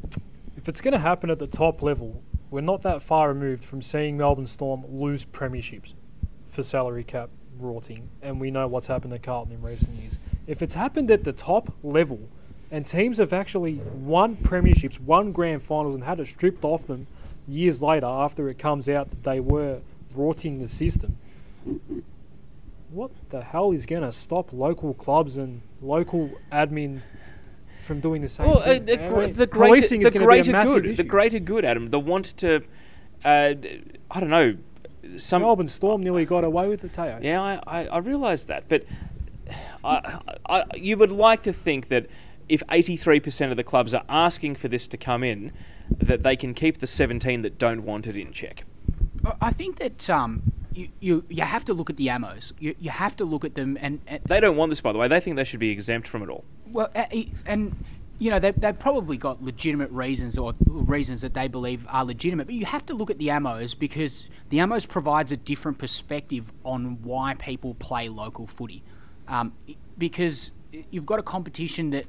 If it's going to happen at the top level, we're not that far removed from seeing Melbourne Storm lose premierships for salary cap rorting, and we know what's happened to Carlton in recent years. If it's happened at the top level, and teams have actually won premierships, won grand finals, and had it stripped off them years later after it comes out that they were rorting the system, what the hell is going to stop local clubs and local admin from doing the same thing? The greater good, Adam. The want to, I don't know. Melbourne Storm nearly got away with it, Teo. Yeah, I realise that, but you would like to think that if 83% of the clubs are asking for this to come in, that they can keep the 17 that don't want it in check. I think that you have to look at the ammos. You have to look at them, and they don't want this, by the way. They think they should be exempt from it all. Well, and you know, they've probably got legitimate reasons, or reasons that they believe are legitimate. But you have to look at the ammos, because the ammos provides a different perspective on why people play local footy. Because you've got a competition that,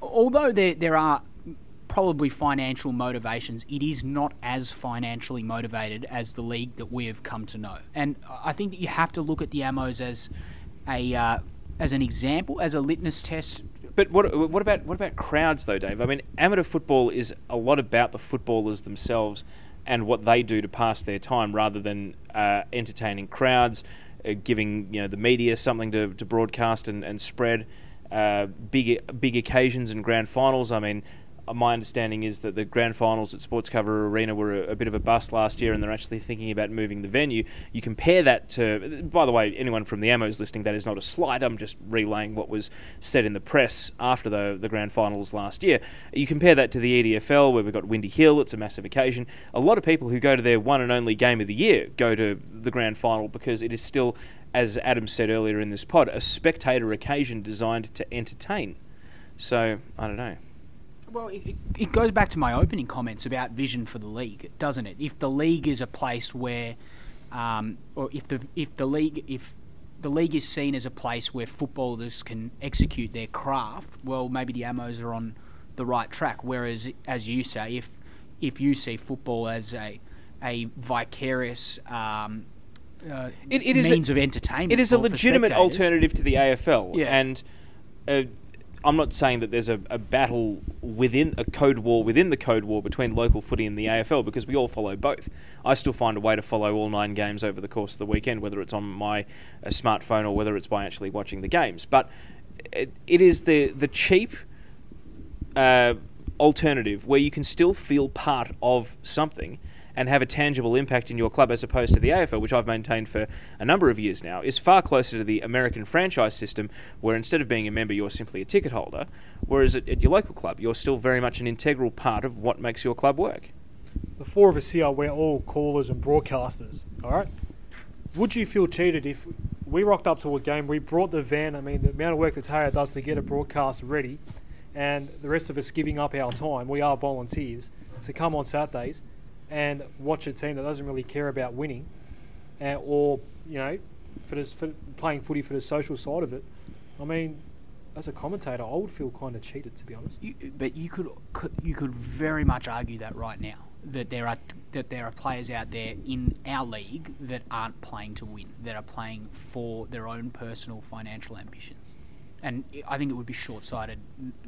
although there are probably financial motivations, it is not as financially motivated as the league that we have come to know. And I think that you have to look at the ammos as an example, as a litmus test. But what about crowds, though, Dave? I mean, amateur football is a lot about the footballers themselves and what they do to pass their time, rather than entertaining crowds, giving the media something to broadcast and spread. Big occasions and grand finals. I mean, my understanding is that the grand finals at Sportscover Arena were a bit of a bust last year, and they're actually thinking about moving the venue. You compare that to, by the way, anyone from the Ammos listening, that is not a slight. I'm just relaying what was said in the press after the grand finals last year. You compare that to the EDFL, where we've got Windy Hill. It's a massive occasion. A lot of people who go to their one and only game of the year go to the grand final, because it is still, as Adam said earlier in this pod, a spectator occasion designed to entertain. So, I don't know. Well, it goes back to my opening comments about vision for the league, doesn't it? If the league is a place where, or if the league is seen as a place where footballers can execute their craft, well, maybe the Ammos are on the right track. Whereas, as you say, if you see football as a vicarious means of entertainment, it is a legitimate alternative to the AFL, yeah. And I'm not saying that there's a battle within a code war within the code war between local footy and the AFL, because we all follow both. I still find a way to follow all 9 games over the course of the weekend, whether it's on my smartphone or whether it's by actually watching the games. But it is the cheap alternative where you can still feel part of something and have a tangible impact in your club, as opposed to the AFL, which I've maintained for a number of years now, is far closer to the American franchise system, where instead of being a member, you're simply a ticket holder, whereas at your local club, you're still very much an integral part of what makes your club work. The 4 of us here, we're all callers and broadcasters, all right? Would you feel cheated if we rocked up to a game, we brought the van, I mean, the amount of work that Taya does to get a broadcast ready, and the rest of us giving up our time, we are volunteers, to come on Saturdays and watch a team that doesn't really care about winning, or for playing footy for the social side of it. I mean, as a commentator, I would feel kind of cheated, to be honest. But you could very much argue that right now, that there are players out there in our league that aren't playing to win, that are playing for their own personal financial ambitions. And I think it would be short-sighted.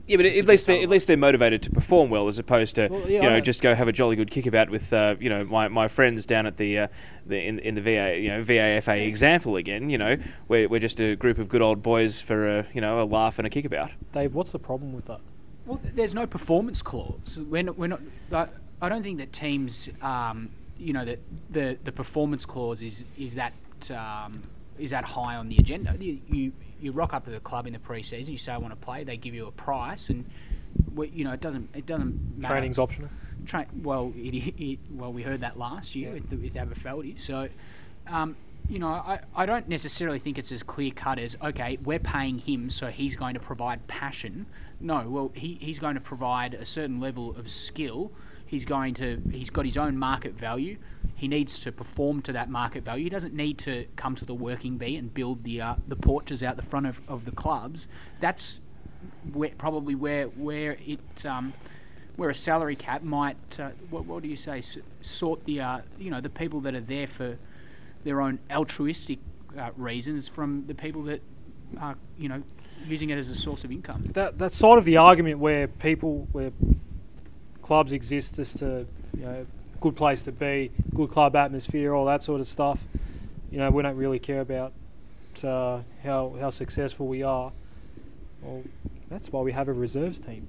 Yeah, but at least they're motivated to perform well, as opposed to just go have a jolly good kickabout with my friends down at the VAFA example again. We're just a group of good old boys for a laugh and a kickabout. Dave, what's the problem with that? Well, there's no performance clause. We're not. I don't think that teams, that the performance clause is that high on the agenda. You rock up to the club in the pre-season. You say, "I want to play." They give you a price, and it doesn't matter. Training's optional. We heard that last year with Aberfeldy. So, I don't necessarily think it's as clear cut as, okay, we're paying him, so he's going to provide passion. No, well, he's going to provide a certain level of skill. He's got his own market value. He needs to perform to that market value. He doesn't need to come to the working bee and build the porches out the front of the clubs. That's probably where a salary cap might what do you say, sort the the people that are there for their own altruistic reasons from the people that are using it as a source of income. That's sort of the argument where clubs exist just to good place to be, good club atmosphere, all that sort of stuff. We don't really care about how successful we are. Well, that's why we have a reserves team.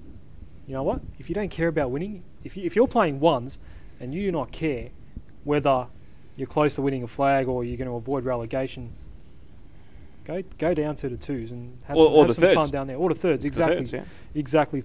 You know what? If you don't care about winning, if you're playing ones and you do not care whether you're close to winning a flag or you're going to avoid relegation, go down to the twos and have some fun down there. Or the thirds, exactly. The thirds, yeah. Exactly.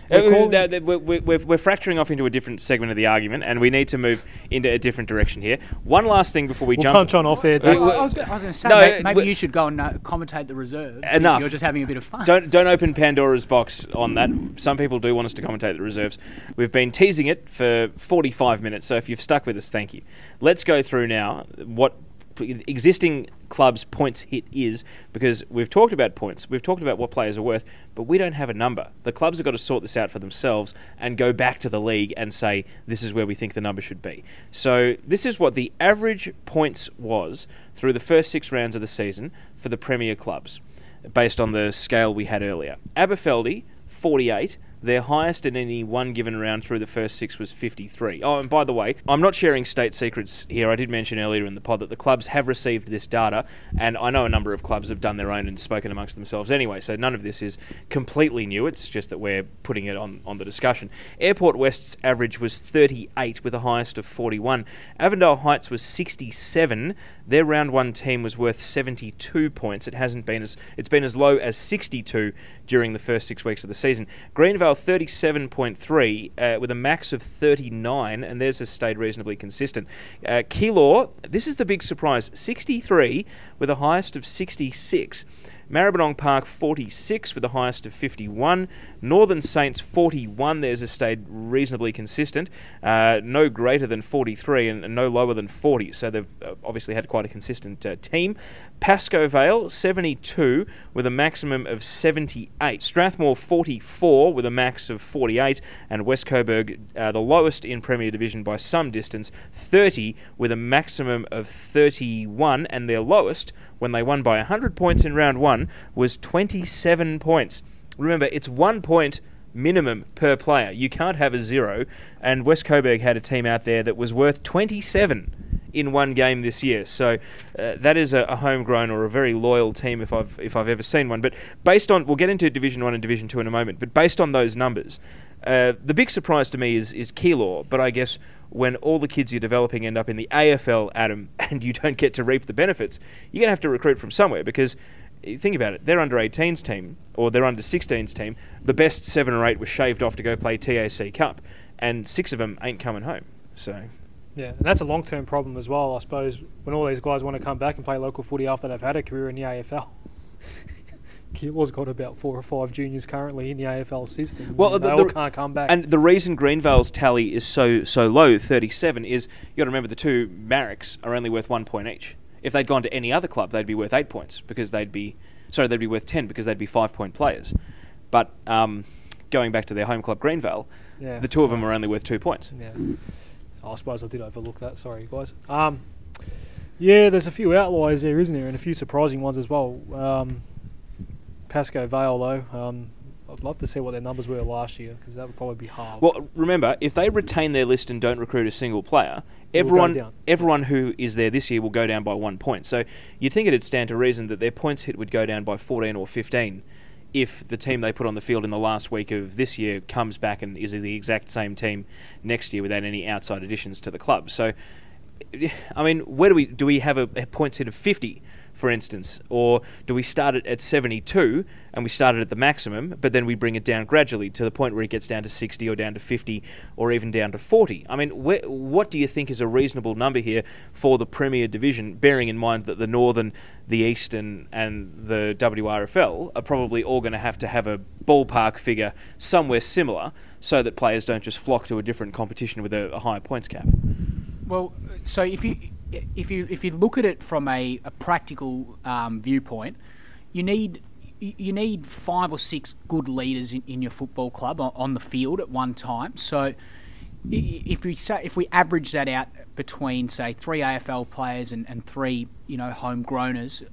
We're fracturing off into a different segment of the argument, and we need to move into a different direction here. One last thing before we jump. Punch on off air. I was going to say, maybe you should go and commentate the reserves. Enough. If you're just having a bit of fun. Don't open Pandora's box on that. Some people do want us to commentate the reserves. We've been teasing it for 45 minutes, so if you've stuck with us, thank you. Let's go through now what existing clubs' points hit is, because we've talked about points, we've talked about what players are worth, but we don't have a number. The clubs have got to sort this out for themselves and go back to the league and say, this is where we think the number should be. So this is what the average points was through the first 6 rounds of the season for the Premier clubs, based on the scale we had earlier. Aberfeldy, 48. Their highest in any one given round through the first 6 was 53. Oh, and by the way, I'm not sharing state secrets here. I did mention earlier in the pod that the clubs have received this data, and I know a number of clubs have done their own and spoken amongst themselves anyway, so none of this is completely new. It's just that we're putting it on the discussion. Airport West's average was 38 with a highest of 41. Avondale Heights was 67. Their round 1 team was worth 72 points. It's been as low as 62 during the first 6 weeks of the season. Greenvale 37.3 with a max of 39, and theirs has stayed reasonably consistent. Keilor, this is the big surprise, 63 with a highest of 66. Maribyrnong Park 46 with the highest of 51. Northern Saints 41, theirs has stayed reasonably consistent. No greater than 43 and no lower than 40, so they've obviously had quite a consistent team. Pascoe Vale 72 with a maximum of 78. Strathmore 44 with a max of 48, and West Coburg, the lowest in Premier Division by some distance, 30 with a maximum of 31, and their lowest when they won by 100 points in round 1 was 27 points. Remember, it's 1 point minimum per player. You can't have a 0, and West Coburg had a team out there that was worth 27 in one game this year. So that is a homegrown or a very loyal team if I've ever seen one. But based on, we'll get into Division 1 and Division 2 in a moment, but based on those numbers, the big surprise to me is Keilor, but I guess when all the kids you're developing end up in the AFL, Adem, and you don't get to reap the benefits, you're going to have to recruit from somewhere, because think about it, their under-18s team, or their under-16s team, the best 7 or 8 were shaved off to go play TAC Cup, and 6 of them ain't coming home. So yeah, and that's a long-term problem as well, I suppose, when all these guys want to come back and play local footy after they've had a career in the AFL. Keilor's got about 4 or 5 juniors currently in the AFL system. Well, they all can't come back. And the reason Greenvale's tally is so low, 37, is you got to remember the 2 Maricks are only worth 1 point each. If they'd gone to any other club, they'd be worth 8 points because they'd be worth 10 because they'd be 5-point players. But going back to their home club, Greenvale, the 2 of them are only worth 2 points. Yeah, I suppose I did overlook that. Sorry, guys. Yeah, there's a few outliers there, isn't there, and a few surprising ones as well. Pascoe Vale, though, I'd love to see what their numbers were last year, because that would probably be hard. Well, remember, if they retain their list and don't recruit a single player, everyone who is there this year will go down by 1 point. So you'd think it'd stand to reason that their points hit would go down by 14 or 15 if the team they put on the field in the last week of this year comes back and is the exact same team next year without any outside additions to the club. So, I mean, where do we have a points hit of 50 for instance? Or do we start it at 72 and we start it at the maximum, but then we bring it down gradually to the point where it gets down to 60 or down to 50 or even down to 40? I mean, what do you think is a reasonable number here for the Premier Division, bearing in mind that the Northern, the Eastern and the WRFL are probably all going to have a ballpark figure somewhere similar so that players don't just flock to a different competition with a higher points cap? Well, so if you look at it from a practical viewpoint, you need 5 or 6 good leaders in your football club on the field at one time. So if we average that out between, say, 3 AFL players and 3 homegrowners,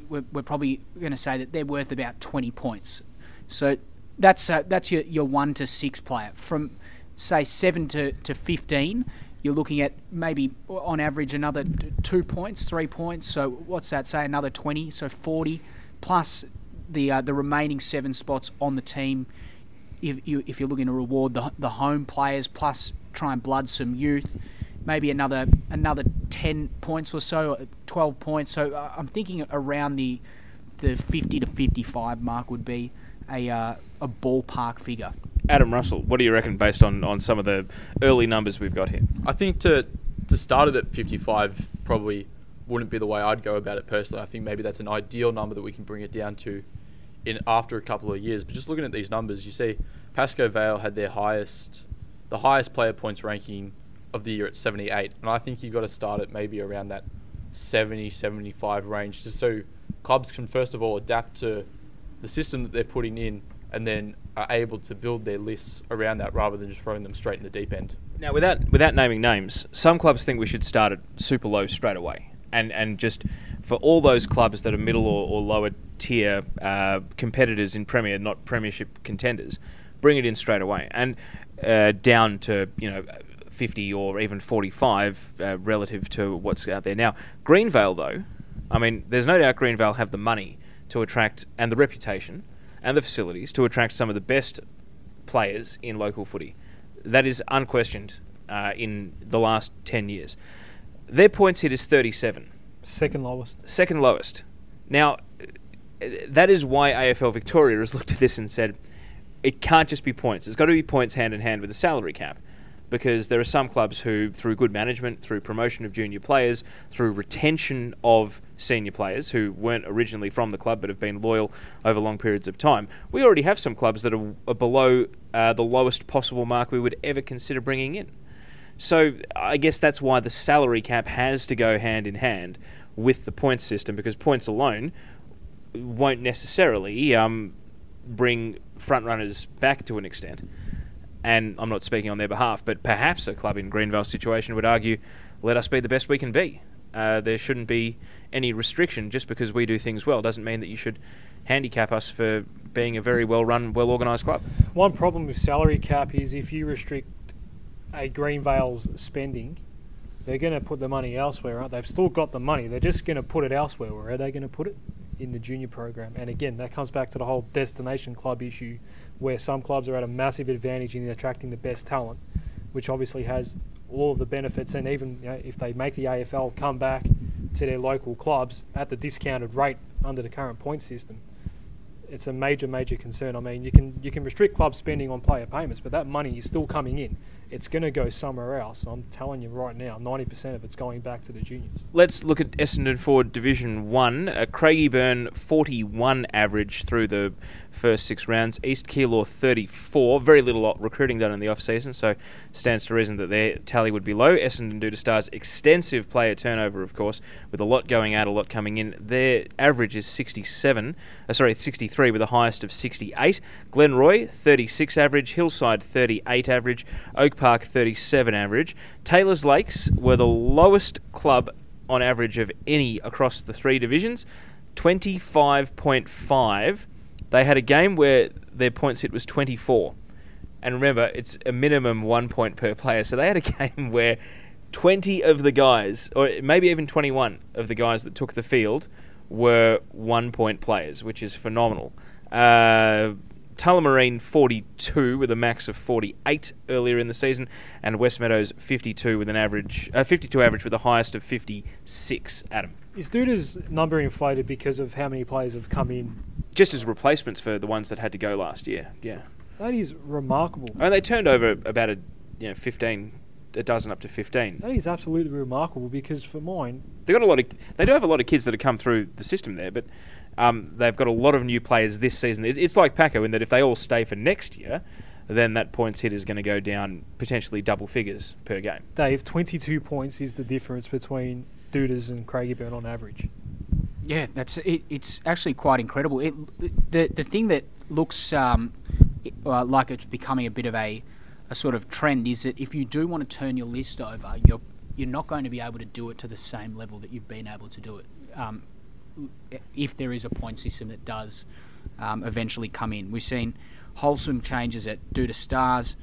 we're probably going to say that they're worth about 20 points. So that's your 1 to 6 player. From, say, 7 to 15, you're looking at maybe on average another 2 points, 3 points. So what's that? Say another 20, so 40 plus the remaining 7 spots on the team. If you're looking to reward the home players, plus try and blood some youth, maybe another 10 points or so, 12 points. So I'm thinking around the 50 to 55 mark would be a ballpark figure. Adam Russell, what do you reckon based on some of the early numbers we've got here? I think to start it at 55 probably wouldn't be the way I'd go about it personally. I think maybe that's an ideal number that we can bring it down to after a couple of years. But just looking at these numbers, you see Pascoe Vale had the highest player points ranking of the year at 78. And I think you've got to start it maybe around that 70, 75 range, just so clubs can first of all adapt to the system that they're putting in and then are able to build their lists around that rather than just throwing them straight in the deep end. Now, without naming names, some clubs think we should start it super low straight away. And just for all those clubs that are middle or lower tier competitors in Premier, not Premiership contenders, bring it in straight away. And down to 50 or even 45 relative to what's out there now. Greenvale, though, I mean, there's no doubt Greenvale have the money to attract, and the reputation and the facilities to attract some of the best players in local footy. That is unquestioned in the last 10 years. Their points hit is 37. Second lowest. Second lowest. Now, that is why AFL Victoria has looked at this and said, it can't just be points. It's got to be points hand in hand with the salary cap. Because there are some clubs who, through good management, through promotion of junior players, through retention of senior players who weren't originally from the club but have been loyal over long periods of time, we already have some clubs that are below the lowest possible mark we would ever consider bringing in. So I guess that's why the salary cap has to go hand in hand with the points system, because points alone won't necessarily bring front runners back to an extent. And I'm not speaking on their behalf, but perhaps a club in Greenvale's situation would argue, let us be the best we can be. There shouldn't be any restriction. Just because we do things well doesn't mean that you should handicap us for being a very well-run, well-organised club. One problem with salary cap is if you restrict a Greenvale's spending, they're going to put the money elsewhere, aren't they? They've still got the money. They're just going to put it elsewhere. Where are they going to put it? In the junior program. And again, that comes back to the whole destination club issue, where some clubs are at a massive advantage in attracting the best talent, which obviously has all of the benefits. And even if they make the AFL come back to their local clubs at the discounted rate under the current point system, it's a major concern. I mean, you can restrict club spending on player payments, but that money is still coming in. It's going to go somewhere else. I'm telling you right now, 90% of it's going back to the juniors. Let's look at Essendon Forward Division 1. Craigieburn 41 average through the first 6 rounds. East Keilor 34. Very little recruiting done in the off-season, so stands to reason that their tally would be low. Essendon due to Stars extensive player turnover, of course, with a lot going out, a lot coming in. Their average is 63, with the highest of 68. Glenroy 36 average. Hillside 38 average. Oak Park 37 average. Taylor's Lakes were the lowest club on average of any across the 3 divisions, 25.5. They had a game where their points hit was 24. And remember, it's a minimum 1 point per player. So they had a game where 20 of the guys, or maybe even 21 of the guys that took the field were 1 point players, which is phenomenal. Tullamarine 42 with a max of 48 earlier in the season, and West Meadows 52 with an average, 52 average with the highest of 56. Adam. Is Duda's number inflated because of how many players have come in? Just as replacements for the ones that had to go last year, yeah. That is remarkable. I mean, they turned over about 15, a dozen up to 15. That is absolutely remarkable because for mine... They do have a lot of kids that have come through the system there, but they've got a lot of new players this season. It's like Paco in that if they all stay for next year, then that points hit is going to go down potentially double figures per game. Dave, 22 points is the difference between Dudas and Craigieburn on average. Yeah, that's it. It's actually quite incredible. The thing that looks like it's becoming a bit of a sort of trend is that if you do want to turn your list over, you're not going to be able to do it to the same level that you've been able to do it. If there is a point system that does eventually come in, we've seen wholesome changes at Duda Stars,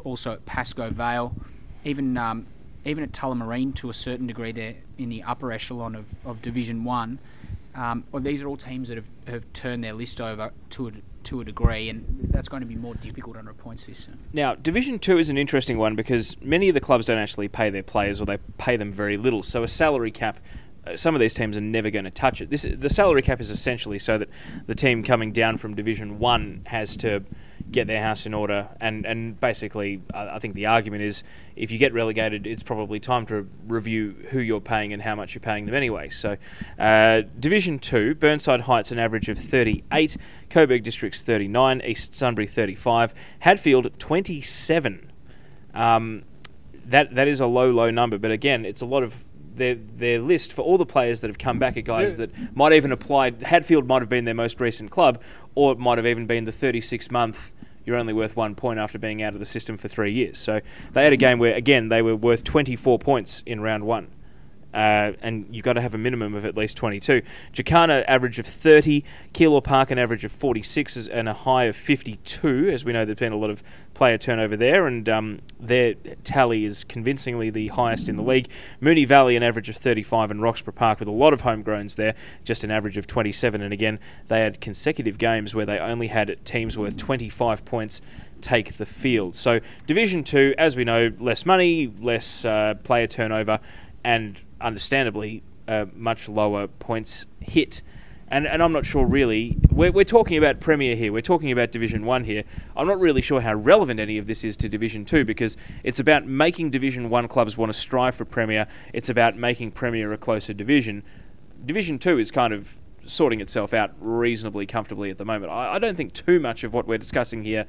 also at Pascoe Vale, even at Tullamarine to a certain degree. There in the upper echelon of Division 1. These are all teams that have turned their list over to a degree, and that's going to be more difficult under a point system. Now, Division 2 is an interesting one because many of the clubs don't actually pay their players, or they pay them very little. So a salary cap, some of these teams are never going to touch it. The salary cap is essentially so that the team coming down from Division 1 has to get their house in order, and basically I think the argument is if you get relegated, it's probably time to review who you're paying and how much you're paying them anyway. So Division 2, Burnside Heights an average of 38, Coburg Districts 39, East Sunbury 35, Hadfield 27. That is a low number, but again, it's a lot of their list for all the players that have come back are guys that might even apply. Hadfield might have been their most recent club, or it might have even been the 36-month, you're only worth 1 point after being out of the system for 3 years. So they had a game where, again, they were worth 24 points in round 1. And you've got to have a minimum of at least 22. Jacana average of 30, Keilor Park an average of 46 and a high of 52. As we know, there's been a lot of player turnover there, and their tally is convincingly the highest in the league. Moonee Valley an average of 35, and Roxburgh Park with a lot of homegrowns there, just an average of 27. And again, they had consecutive games where they only had teams worth 25 points take the field. So Division 2, as we know, less money, less player turnover, and understandably, much lower points hit. And I'm not sure really, we're talking about Premier here, we're talking about Division 1 here. I'm not really sure how relevant any of this is to Division 2 because it's about making Division 1 clubs want to strive for Premier. It's about making Premier a closer division. Division 2 is kind of sorting itself out reasonably comfortably at the moment. I don't think too much of what we're discussing here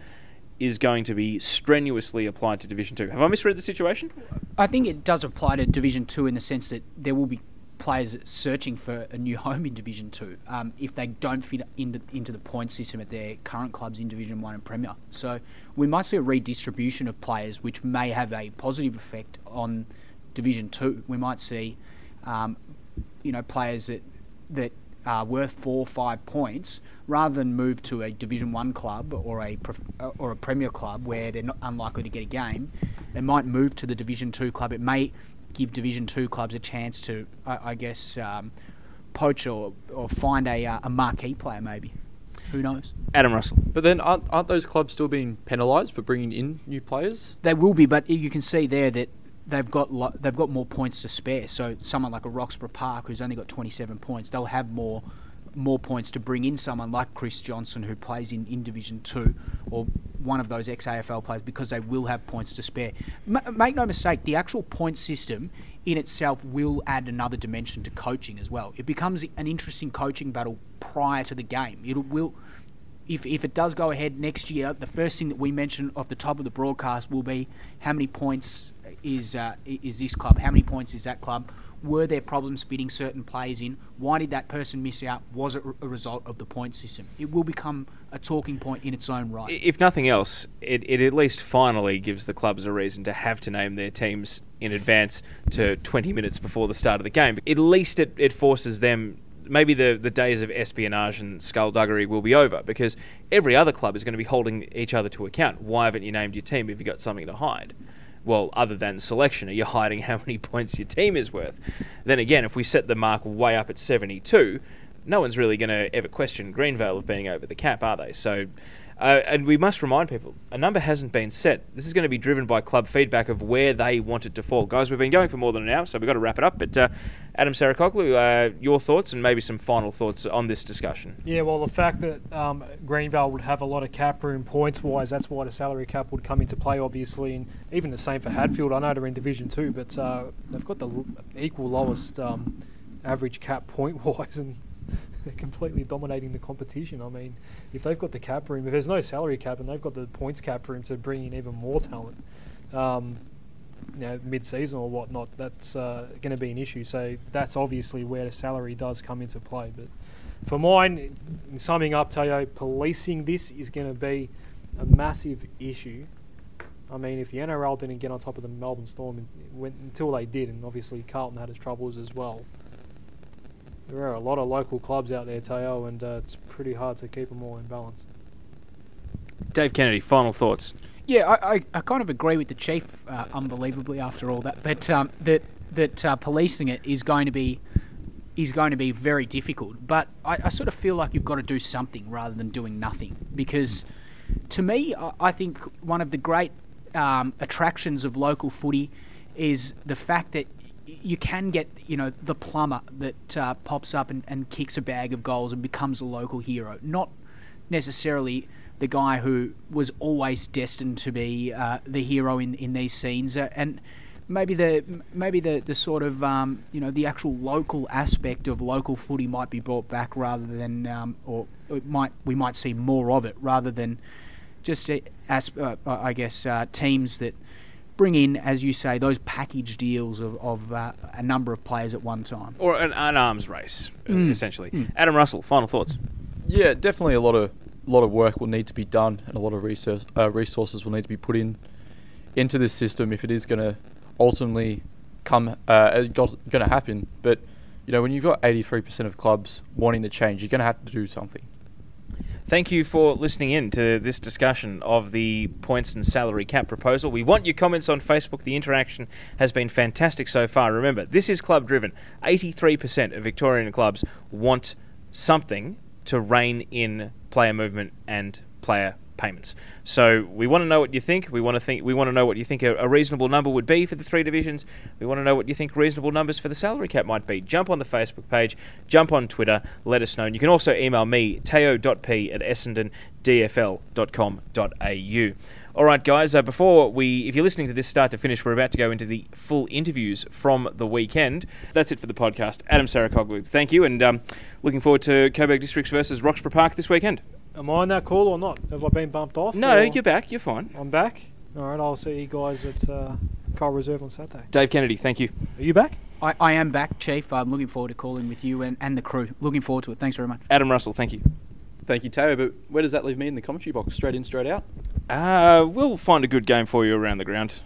is going to be strenuously applied to Division 2. Have I misread the situation? I think it does apply to Division 2 in the sense that there will be players searching for a new home in Division 2 if they don't fit into the point system at their current clubs in Division 1 and Premier. So we might see a redistribution of players which may have a positive effect on Division 2. We might see players that are worth 4 or 5 points rather than move to a Division 1 club or a Premier club where they're not unlikely to get a game. They might move to the Division 2 club. It may give Division 2 clubs a chance to, poach or find a marquee player maybe. Who knows? Adam Russell. But then aren't those clubs still being penalised for bringing in new players? They will be, but you can see there that they've got more points to spare. So someone like a Roxburgh Park who's only got 27 points, they'll have more points to bring in someone like Chris Johnson who plays in Division 2 or one of those ex-AFL players because they will have points to spare. Make no mistake, the actual point system in itself will add another dimension to coaching as well. It becomes an interesting coaching battle prior to the game. If it does go ahead next year, the first thing that we mention off the top of the broadcast will be how many points is this club, how many points is that club, were there problems fitting certain players in, why did that person miss out, was it a result of the point system? It will become a talking point in its own right. If nothing else, it at least finally gives the clubs a reason to have to name their teams in advance to 20 minutes before the start of the game. At least it forces them. Maybe the days of espionage and skullduggery will be over because every other club is going to be holding each other to account. Why haven't you named your team if you've got something to hide? Well, other than selection, are you hiding how many points your team is worth? Then again, if we set the mark way up at 72, no one's really going to ever question Greenvale of being over the cap, are they? So And we must remind people, a number hasn't been set. This is going to be driven by club feedback of where they want it to fall. Guys, we've been going for more than an hour, so we've got to wrap it up. But Adem, Saricaoglu, your thoughts and maybe some final thoughts on this discussion. Yeah, well, the fact that Greenvale would have a lot of cap room points-wise, that's why the salary cap would come into play, obviously. And even the same for Hadfield. I know they're in Division 2, but they've got the equal lowest average cap point-wise, and they're completely dominating the competition. I mean, if they've got the cap room, if there's no salary cap and they've got the points cap room to bring in even more talent, mid-season or whatnot, that's going to be an issue. So that's obviously where the salary does come into play. But for mine, in summing up, Teo, policing this is going to be a massive issue. I mean, if the NRL didn't get on top of the Melbourne Storm until they did, and obviously Carlton had its troubles as well, there are a lot of local clubs out there, Teo, and it's pretty hard to keep them all in balance. Dave Kennedy, final thoughts. Yeah, I kind of agree with the Chief, unbelievably after all that, but that policing it is going to be very difficult. But I sort of feel like you've got to do something rather than doing nothing, because to me, I think one of the great attractions of local footy is the fact that you can get, the plumber that pops up and kicks a bag of goals and becomes a local hero. Not necessarily the guy who was always destined to be the hero in these scenes. And maybe the sort of the actual local aspect of local footy might be brought back rather than we might see more of it rather than just teams that bring in, as you say, those package deals of a number of players at one time. Or an arms race, essentially. Adam Russell, final thoughts. Yeah, definitely a lot of work will need to be done, and a lot of resources will need to be put into this system if it is going to ultimately going to happen. But when you've got 83% of clubs wanting to change, you're going to have to do something. Thank you for listening in to this discussion of the points and salary cap proposal. We want your comments on Facebook. The interaction has been fantastic so far. Remember, this is club driven. 83% of Victorian clubs want something to rein in player movement and player payments. So we want to know what you think. We want to know what you think a reasonable number would be for the three divisions. We want to know what you think reasonable numbers for the salary cap might be. Jump on the Facebook page, jump on Twitter, let us know. And you can also email me, teo.p@essendondfl.com.au. All right, guys, if you're listening to this start to finish, we're about to go into the full interviews from the weekend. That's it for the podcast. Adem, Saricaoglu, thank you, and looking forward to Coburg Districts versus Roxburgh Park this weekend. Am I on that call or not? Have I been bumped off? No, you're back. You're fine. I'm back? All right, I'll see you guys at Carl Reserve on Saturday. Dave Kennedy, thank you. Are you back? I am back, Chief. I'm looking forward to calling with you and the crew. Looking forward to it. Thanks very much. Adam Russell, thank you. Thank you, Teo, but where does that leave me in the commentary box? Straight in, straight out? We'll find a good game for you around the ground.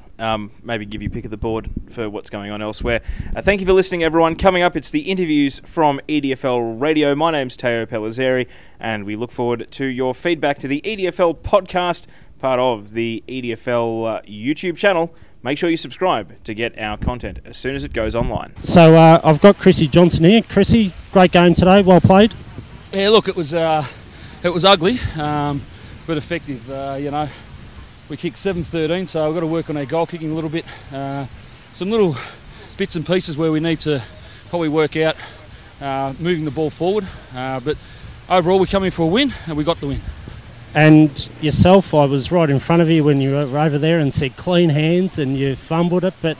Maybe give you pick of the board for what's going on elsewhere. Thank you for listening, everyone. Coming up, it's the interviews from EDFL Radio. My name's Teo Pellizzeri, and we look forward to your feedback to the EDFL podcast, part of the EDFL YouTube channel. Make sure you subscribe to get our content as soon as it goes online. So I've got Chrissy Johnson here. Chrissy, great game today. Well played. Yeah, look, it was ugly, but effective. We kicked 7-13, so we've got to work on our goal kicking a little bit. Some little bits and pieces where we need to probably work out moving the ball forward. But overall, we come in for a win, and we got the win. And yourself, I was right in front of you when you were over there and said clean hands, and you fumbled it. But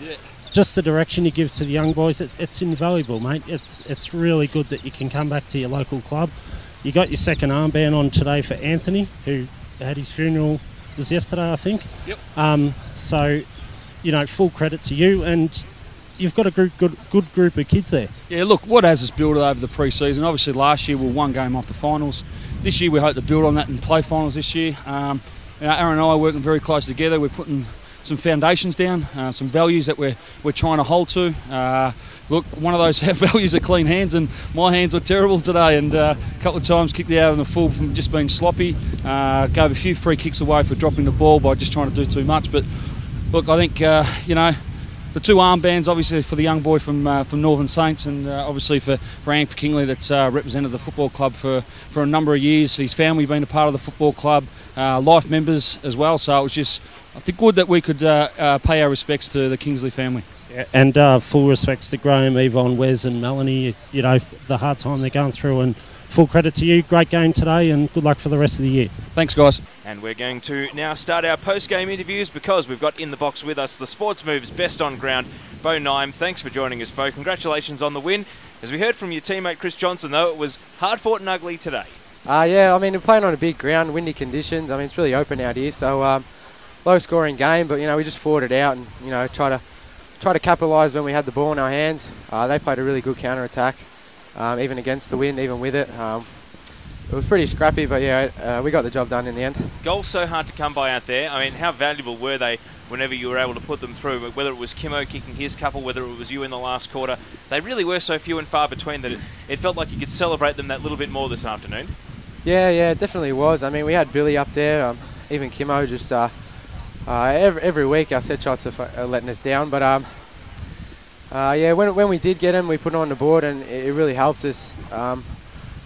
just the direction you give to the young boys, it's invaluable, mate. It's really good that you can come back to your local club. You got your second armband on today for Anthony, who had his funeral. It was yesterday, I think. Yep. So, full credit to you, and you've got a good group of kids there. Yeah, look, what has us built over the pre-season? Obviously, last year we were one game off the finals. This year we hope to build on that and play finals this year. Aaron and I are working very close together. We're putting some foundations down, some values that we're trying to hold to. Look, one of those values are clean hands, and my hands were terrible today, and a couple of times kicked out in the full from just being sloppy. Gave a few free kicks away for dropping the ball by just trying to do too much. But look, I think the 2 armbands, obviously for the young boy from Northern Saints, and obviously for Anthony Kingley, that's represented the football club for a number of years. His family been a part of the football club, life members as well. So it was just, I think, good that we could pay our respects to the Kingsley family. Yeah, and full respects to Graham, Yvonne, Wes and Melanie. You know, the hard time they're going through, and full credit to you. Great game today, and good luck for the rest of the year. Thanks, guys. And we're going to now start our post-game interviews because we've got in the box with us the Sportsmoves best on ground, Beau Naim. Thanks for joining us, Beau. Congratulations on the win. As we heard from your teammate Chris Johnson, though, it was hard-fought and ugly today. Yeah, I mean, we're playing on a big ground, windy conditions. I mean, it's really open out here, so low-scoring game. But, you know, we just fought it out and, you know, try to capitalise when we had the ball in our hands. They played a really good counter-attack, even against the wind, even with it. It was pretty scrappy, but yeah, we got the job done in the end. Goals so hard to come by out there. I mean, how valuable were they whenever you were able to put them through? Whether it was Kimmo kicking his couple, whether it was you in the last quarter, they really were so few and far between that it felt like you could celebrate them that little bit more this afternoon. Yeah, it definitely was. I mean, we had Billy up there, even Kimmo. Just every week our set shots are letting us down, but yeah, when we did get them, we put them on the board, and it really helped us.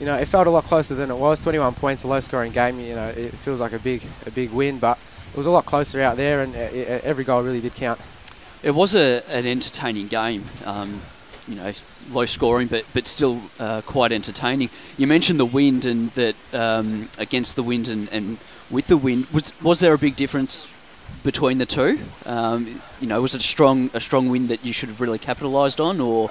You know, it felt a lot closer than it was. 21 points, a low-scoring game. You know, it feels like a big win, but it was a lot closer out there, and every goal really did count. It was an entertaining game. You know, low scoring, but still quite entertaining. You mentioned the wind, and that against the wind and with the wind, was there a big difference between the two? You know, was it a strong win that you should have really capitalised on, or?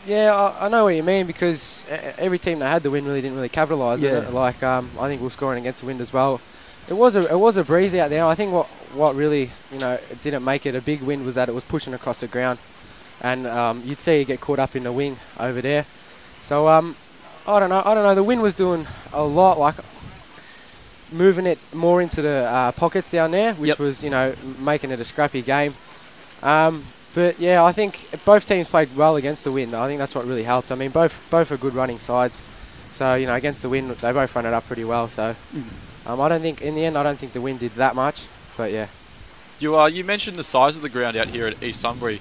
Yeah, I know what you mean, because every team that had the win really didn't really capitalise. Yeah. Like I think we were scoring against the wind as well. It was a breeze out there. I think what really, you know, didn't make it a big win was that it was pushing across the ground, and you'd see it get caught up in the wing over there. So I don't know. The wind was doing a lot, like moving it more into the pockets down there, which was, you know, making it a scrappy game. But yeah, I think both teams played well against the wind. I think that's what really helped. I mean, both are good running sides, so you know, against the wind they both run it up pretty well. So I don't think in the end the wind did that much, but yeah. You mentioned the size of the ground out here at East Sunbury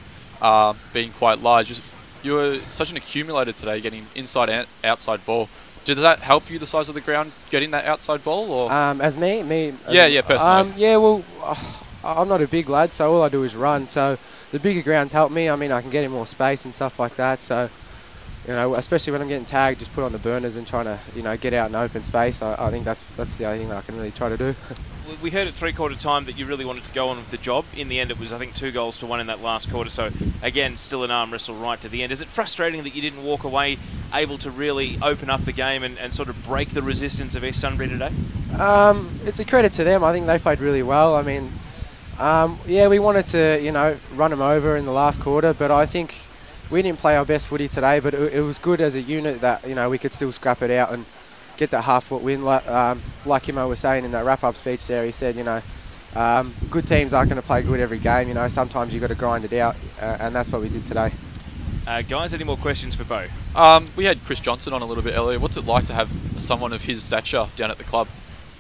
being quite large. You were such an accumulator today, getting inside and outside ball. Did that help you, the size of the ground, getting that outside ball? Or as me? Yeah, personally. Yeah, well, I'm not a big lad, so all I do is run. So the bigger grounds help me. I mean, I can get in more space and stuff like that. So, you know, especially when I'm getting tagged, just put on the burners and trying to, you know, get out in open space. I think that's the only thing that I can really try to do. We heard at three-quarter time that you really wanted to go on with the job. In the end, it was, I think, 2-1 in that last quarter. So, again, still an arm wrestle right to the end. Is it frustrating that you didn't walk away able to really open up the game and sort of break the resistance of East Sunbury today? It's a credit to them. I think they played really well. I mean, yeah, we wanted to, you know, run them over in the last quarter, but I think we didn't play our best footy today, but it was good as a unit that, you know, we could still scrap it out and get that half-foot win. Like Kimmo was saying in that wrap-up speech there, he said, you know, good teams aren't going to play good every game. You know, sometimes you've got to grind it out, and that's what we did today. Guys, any more questions for Beau? We had Chris Johnson on a little bit earlier. What's it like to have someone of his stature down at the club?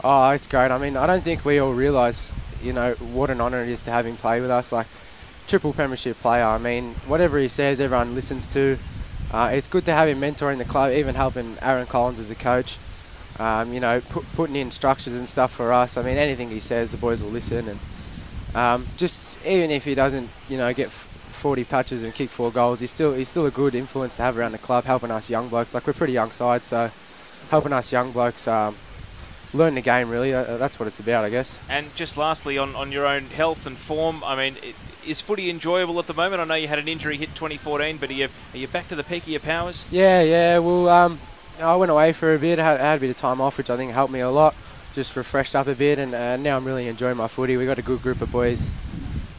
Oh, it's great. I mean, I don't think we all realise, you know, what an honour it is to have him play with us. Like, triple premiership player. I mean, whatever he says, everyone listens to. It's good to have him mentoring the club, even helping Aaron Collins as a coach. You know, putting in structures and stuff for us. I mean, anything he says, the boys will listen. And just even if he doesn't, you know, get 40 touches and kick 4 goals, he's still a good influence to have around the club, helping us young blokes. Like, we're a pretty young side, so helping us young blokes learn the game, really. That's what it's about, I guess. And just lastly, on your own health and form, I mean, is footy enjoyable at the moment? I know you had an injury hit 2014, but are you back to the peak of your powers? Yeah. Well, I went away for a bit. I had a bit of time off, which I think helped me a lot. Just refreshed up a bit, and now I'm really enjoying my footy. We've got a good group of boys.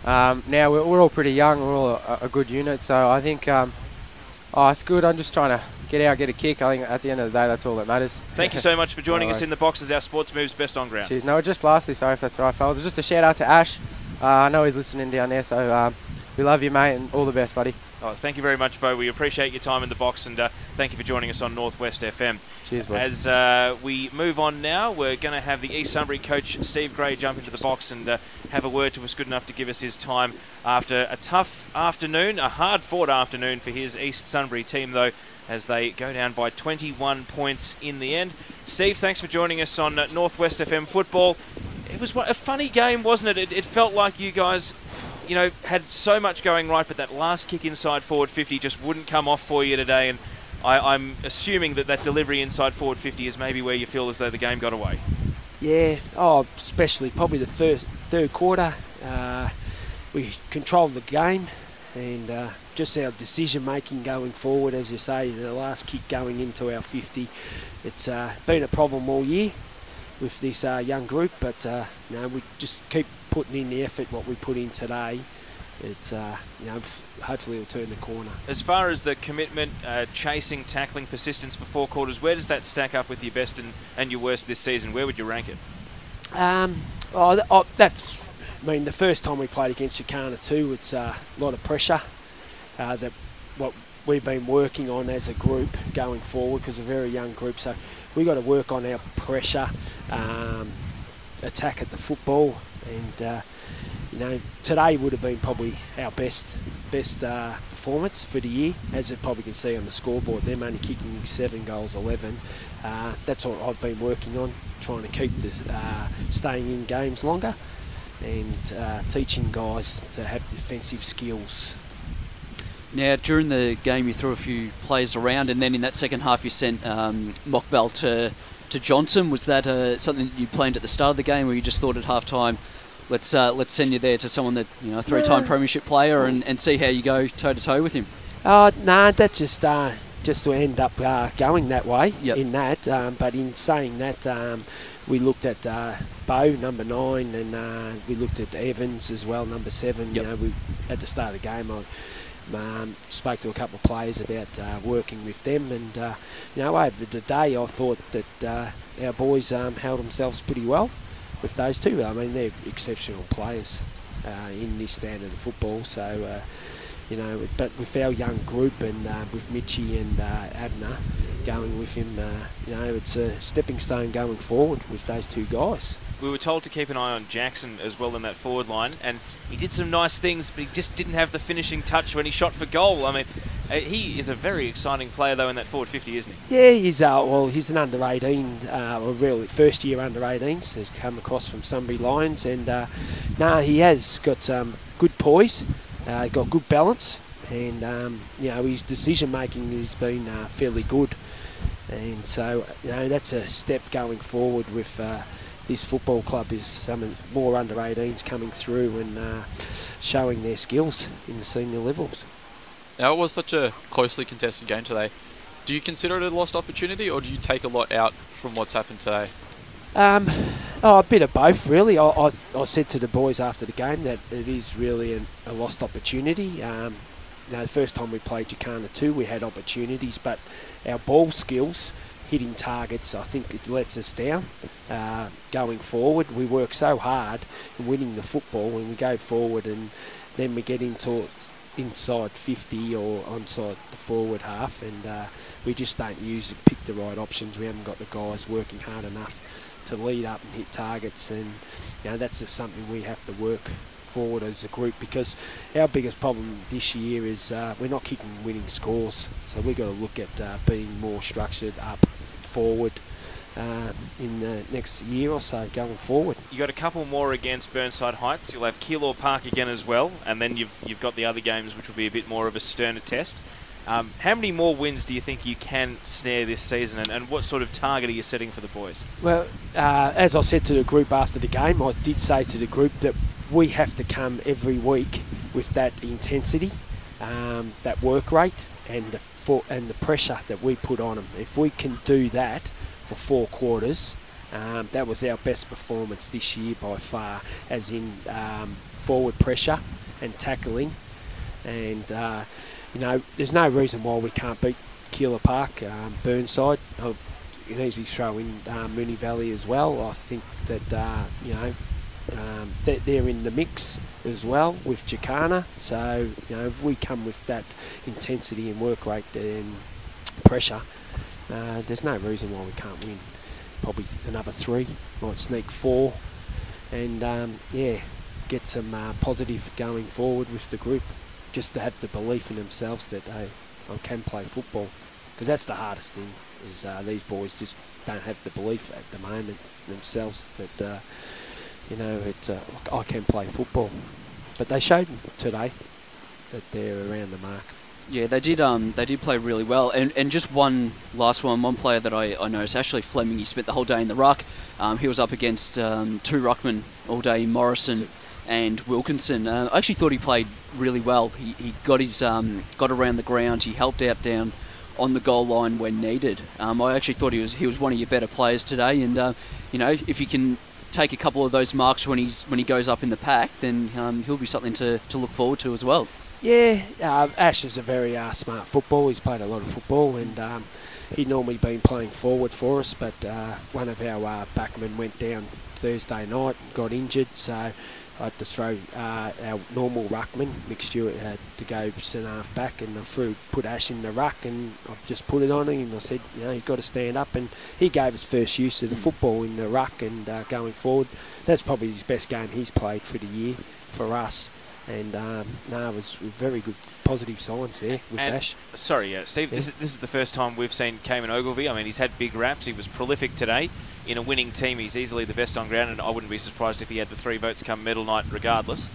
Now we're all pretty young. We're all a good unit, so I think it's good. I'm just trying to get out, get a kick. I think at the end of the day, that's all that matters. Thank you so much for joining us in the box as our Sportsmoves best on ground. Cheers. No, just lastly, sorry if that's all right, fellas. Just a shout out to Ash. I know he's listening down there, so we love you, mate, and all the best, buddy. Oh, thank you very much, Beau. We appreciate your time in the box, and thank you for joining us on Northwest FM. Cheers, boys. As we move on now, we're going to have the East Sunbury coach, Steve Gray, jump into the box and have a word to us, good enough to give us his time after a tough afternoon, a hard-fought afternoon for his East Sunbury team, though, as they go down by 21 points in the end. Steve, thanks for joining us on Northwest FM Football. It was a funny game, wasn't it? It felt like you guys, had so much going right, but that last kick inside forward 50 just wouldn't come off for you today. And I'm assuming that delivery inside forward 50 is maybe where you feel as though the game got away. Yeah, especially probably the third quarter. We controlled the game, and just our decision making going forward, as you say, the last kick going into our 50. It's been a problem all year with this young group, but we just keep putting in the effort what we put in today. It's hopefully it'll turn the corner. As far as the commitment, chasing, tackling, persistence for 4 quarters, where does that stack up with your best and your worst this season? Where would you rank it? That's, the first time we played against Jacana too, it's a lot of pressure. That what we've been working on as a group going forward, because we're a very young group, so we've got to work on our pressure, attack at the football, and today would have been probably our best performance for the year, as you probably can see on the scoreboard. Them only kicking 7 goals, 11. That's what I've been working on, trying to keep staying in games longer, and teaching guys to have defensive skills. Now, during the game, you threw a few plays around, and then in that second half, you sent Mockbell to Johnson. Was that something that you planned at the start of the game, or you just thought at half time, let's send you there to someone that, a 3-time premiership player, and see how you go toe to toe with him? That just to end up going that way. Yep. In that. But in saying that, we looked at Beau, number 9, and we looked at Evans as well, number 7. Yep. We at the start of the game, I spoke to a couple of players about working with them, and over the day I thought that our boys held themselves pretty well with those two. They're exceptional players in this standard of football, so but with our young group, and with Mitchie and Abner going with him, it's a stepping stone going forward with those two guys. We were told to keep an eye on Jackson as well in that forward line, and he did some nice things, but he just didn't have the finishing touch when he shot for goal. He is a very exciting player, though, in that forward 50, isn't he? Yeah, he's an under-18, or really first-year under-18s. He's come across from Sunbury Lions, and he has got good poise, got good balance, and his decision-making has been fairly good. And so, that's a step going forward with this football club, is some more under-18s coming through and showing their skills in the senior levels. Now, it was such a closely contested game today. Do you consider it a lost opportunity, or do you take a lot out from what's happened today? A bit of both, really. I said to the boys after the game that it is really a lost opportunity. The first time we played Jacana 2, we had opportunities, but our ball skills, hitting targets, I think it lets us down going forward. We work so hard in winning the football when we go forward, and then we get into inside 50 or onside the forward half, and we just don't pick the right options. We haven't got the guys working hard enough to lead up and hit targets, and that's just something we have to work forward as a group, because our biggest problem this year is we're not kicking winning scores, so we've got to look at being more structured up forward in the next year or so going forward. You got a couple more against Burnside Heights. You'll have Keilor Park again as well, and then you've got the other games which will be a bit more of a sterner test. How many more wins do you think you can snare this season, and what sort of target are you setting for the boys? Well, as I said to the group after the game, I did say to the group that we have to come every week with that intensity, that work rate, and the pressure that we put on them. If we can do that for 4 quarters, that was our best performance this year by far, as in forward pressure and tackling. And there's no reason why we can't beat Keilor Park, Burnside. You can easily throw in Moonee Valley as well. I think that they're in the mix as well with Jacana. So, if we come with that intensity and work rate and pressure, there's no reason why we can't win. Probably another 3, might sneak 4, and get some positive going forward with the group, just to have the belief in themselves that I can play football, because that's the hardest thing. Is these boys just don't have the belief at the moment themselves that I can play football. But they showed today that they're around the mark. Yeah, they did play really well. And just one last one player that I noticed, Ashley Fleming, he spent the whole day in the ruck. He was up against 2 ruckmen all day, Morrison and Wilkinson. I actually thought he played really well. He got his got around the ground. He helped out down on the goal line when needed. I actually thought he was one of your better players today. And if you can take a couple of those marks when he goes up in the pack, then he'll be something to look forward to as well. Yeah, Ash is a very smart footballer. He's played a lot of football, and he'd normally been playing forward for us, but one of our backmen went down Thursday night and got injured, so I had to throw our normal ruckman. Mick Stewart had to go centre half back, and I put Ash in the ruck, and I just put it on him, and I said, you've got to stand up, and he gave us first use of the football in the ruck, and going forward, that's probably his best game he's played for the year for us. And it was very good positive signs there with Ash. Sorry, Steve, this is the first time we've seen Cayman Ogilvie. I mean, he's had big raps. He was prolific today. In a winning team, he's easily the best on ground, and I wouldn't be surprised if he had the 3 votes come medal night regardless.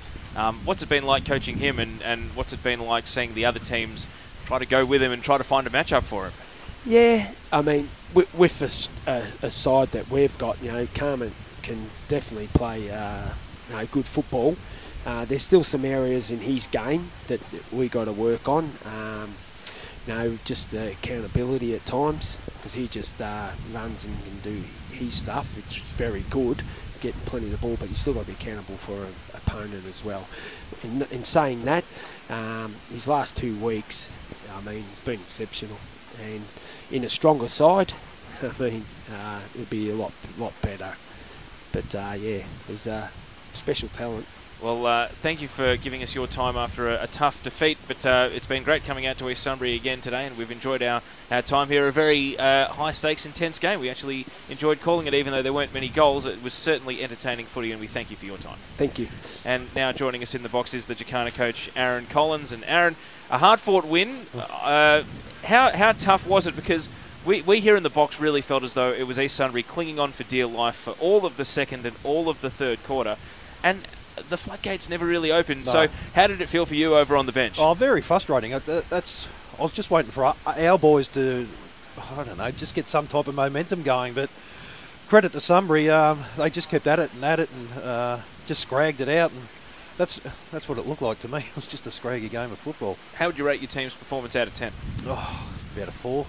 What's it been like coaching him, and what's it been like seeing the other teams try to go with him and try to find a match-up for him? Yeah, I mean, with a side that we've got, Carmen can definitely play good football. There's still some areas in his game that we got to work on. Just accountability at times, because he just runs and can do his stuff, which is very good, getting plenty of the ball, but you still got to be accountable for an opponent as well. In saying that, his last 2 weeks, he's been exceptional, and in a stronger side, it'd be a lot better. But he's a special talent. Well, thank you for giving us your time after a tough defeat, but it's been great coming out to East Sunbury again today, and we've enjoyed our time here. A very high-stakes, intense game. We actually enjoyed calling it, even though there weren't many goals. It was certainly entertaining footy, and we thank you for your time. Thank you. And now joining us in the box is the Jacana coach, Aaron Collins. And Aaron, a hard-fought win. How tough was it? Because we here in the box really felt as though it was East Sunbury clinging on for dear life for all of the second and all of the third quarter. And the floodgates never really opened. No. So how did it feel for you over on the bench? Oh, very frustrating. I was just waiting for our boys to, just get some type of momentum going. But credit to Sunbury, they just kept at it and just scragged it out. And that's what it looked like to me. It was just a scraggy game of football. How would you rate your team's performance out of 10? Oh, about a 4.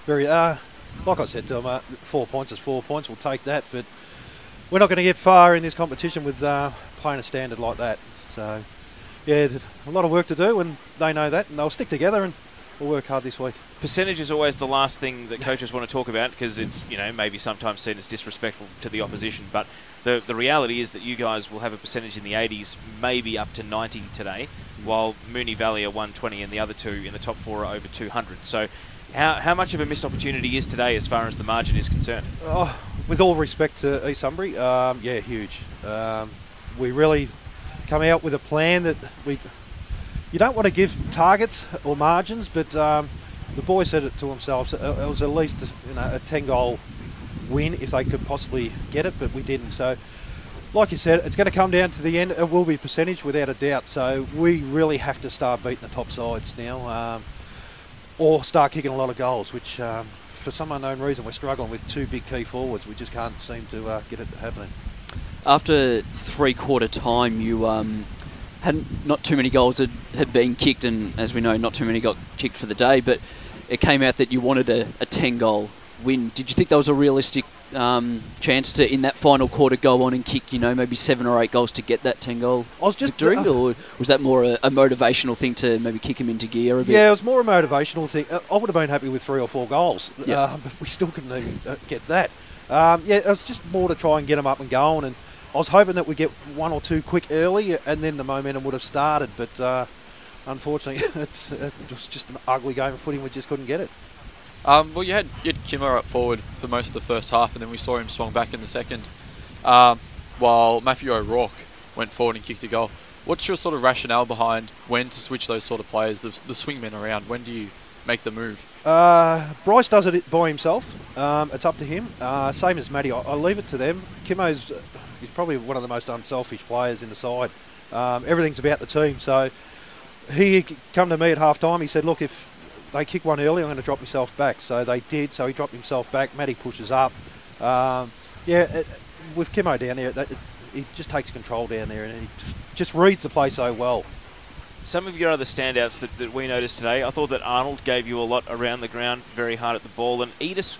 Very, like I said to them, 4 points is 4 points. We'll take that. But we're not going to get far in this competition with playing a standard like that. So, yeah, a lot of work to do, and they know that, and they'll stick together, and we'll work hard this week. Percentage is always the last thing that coaches want to talk about, because it's maybe sometimes seen as disrespectful to the opposition. But the reality is that you guys will have a percentage in the 80s, maybe up to 90 today, while Moonee Valley are 120, and the other two in the top 4 are over 200. So, how much of a missed opportunity is today as far as the margin is concerned? Oh, with all respect to East Sunbury, huge. We really come out with a plan that you don't want to give targets or margins, but the boys said it to themselves. It was at least a 10-goal win if they could possibly get it, but we didn't. So, like you said, it's going to come down to the end. It will be percentage without a doubt. So we really have to start beating the top sides now, or start kicking a lot of goals, which for some unknown reason we're struggling with 2 big key forwards. We just can't seem to get it happening. After 3/4 time, you not too many goals had been kicked, and as we know, not too many got kicked for the day, but it came out that you wanted a 10-goal win. Did you think that was a realistic chance to, in that final quarter, go on and kick, maybe 7 or 8 goals to get that 10-goal victory? Or was that more a motivational thing to maybe kick him into gear a bit? Yeah, it was more a motivational thing. I would have been happy with 3 or 4 goals, but we still couldn't even get that. It was just more to try and get them up and going, and I was hoping that we'd get one or two quick early, and then the momentum would have started. But unfortunately, it was just an ugly game of footy. We just couldn't get it. Well, you had Kimmer up forward for most of the first half, and then we saw him swung back in the second, while Matthew O'Rourke went forward and kicked a goal. What's your sort of rationale behind when to switch those sort of players, the swingmen around? When do you make the move? Bryce does it by himself. It's up to him. Same as Matty. I leave it to them. Kimmo's he's probably one of the most unselfish players in the side. Everything's about the team. So he come to me at half time. He said, look, if they kick one early, I'm going to drop myself back. So they did. So he dropped himself back. Matty pushes up. With Kimmo down there, he just takes control down there, and he just reads the play so well. Some of your other standouts that we noticed today, I thought that Arnold gave you a lot around the ground, very hard at the ball, and Edis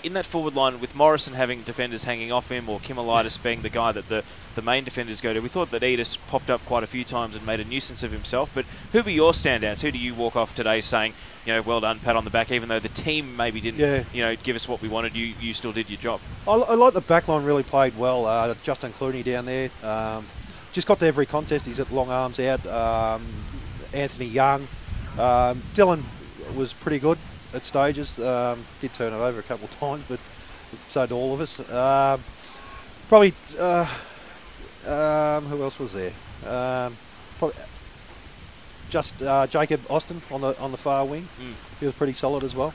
in that forward line with Morrison having defenders hanging off him, or Kimolitis being the guy that the main defenders go to. We thought that Edis popped up quite a few times and made a nuisance of himself. But who were your standouts? Who do you walk off today saying, well done, pat on the back, even though the team maybe didn't, give us what we wanted, you still did your job? I like the back line really played well. Justin Clooney down there, just got to every contest. He's at long arms out. Anthony Young. Dylan was pretty good at stages. Did turn it over a couple of times, but so did all of us. Probably, who else was there? Probably just Jacob Austin on the far wing. He was pretty solid as well.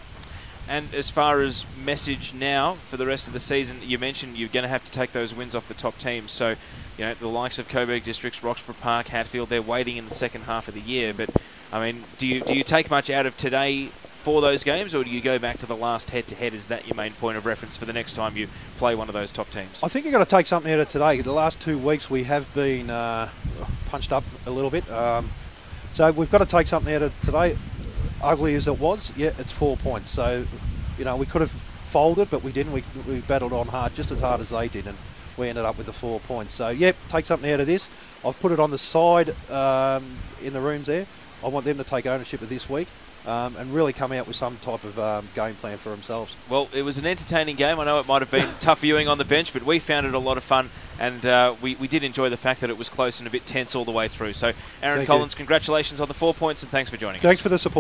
And as far as message now for the rest of the season, you mentioned you're going to have to take those wins off the top teams. So, the likes of Coburg Districts, Roxburgh Park, Hatfield, they're waiting in the second half of the year. But, I mean, do you take much out of today for those games, or do you go back to the last head-to-head? Is that your main point of reference for the next time you play one of those top teams? I think you've got to take something out of today. The last 2 weeks we have been punched up a little bit. So we've got to take something out of today. Ugly as it was, it's 4 points. So, we could have folded, but we didn't. We battled on hard, just as hard as they did, and we ended up with the 4 points. So, take something out of this. I've put it on the side in the rooms there. I want them to take ownership of this week and really come out with some type of game plan for themselves. Well, it was an entertaining game. I know it might have been tough viewing on the bench, but we found it a lot of fun, and we did enjoy the fact that it was close and a bit tense all the way through. So, Aaron Collins, congratulations on the 4 points, and thanks for joining us. Thanks for the support.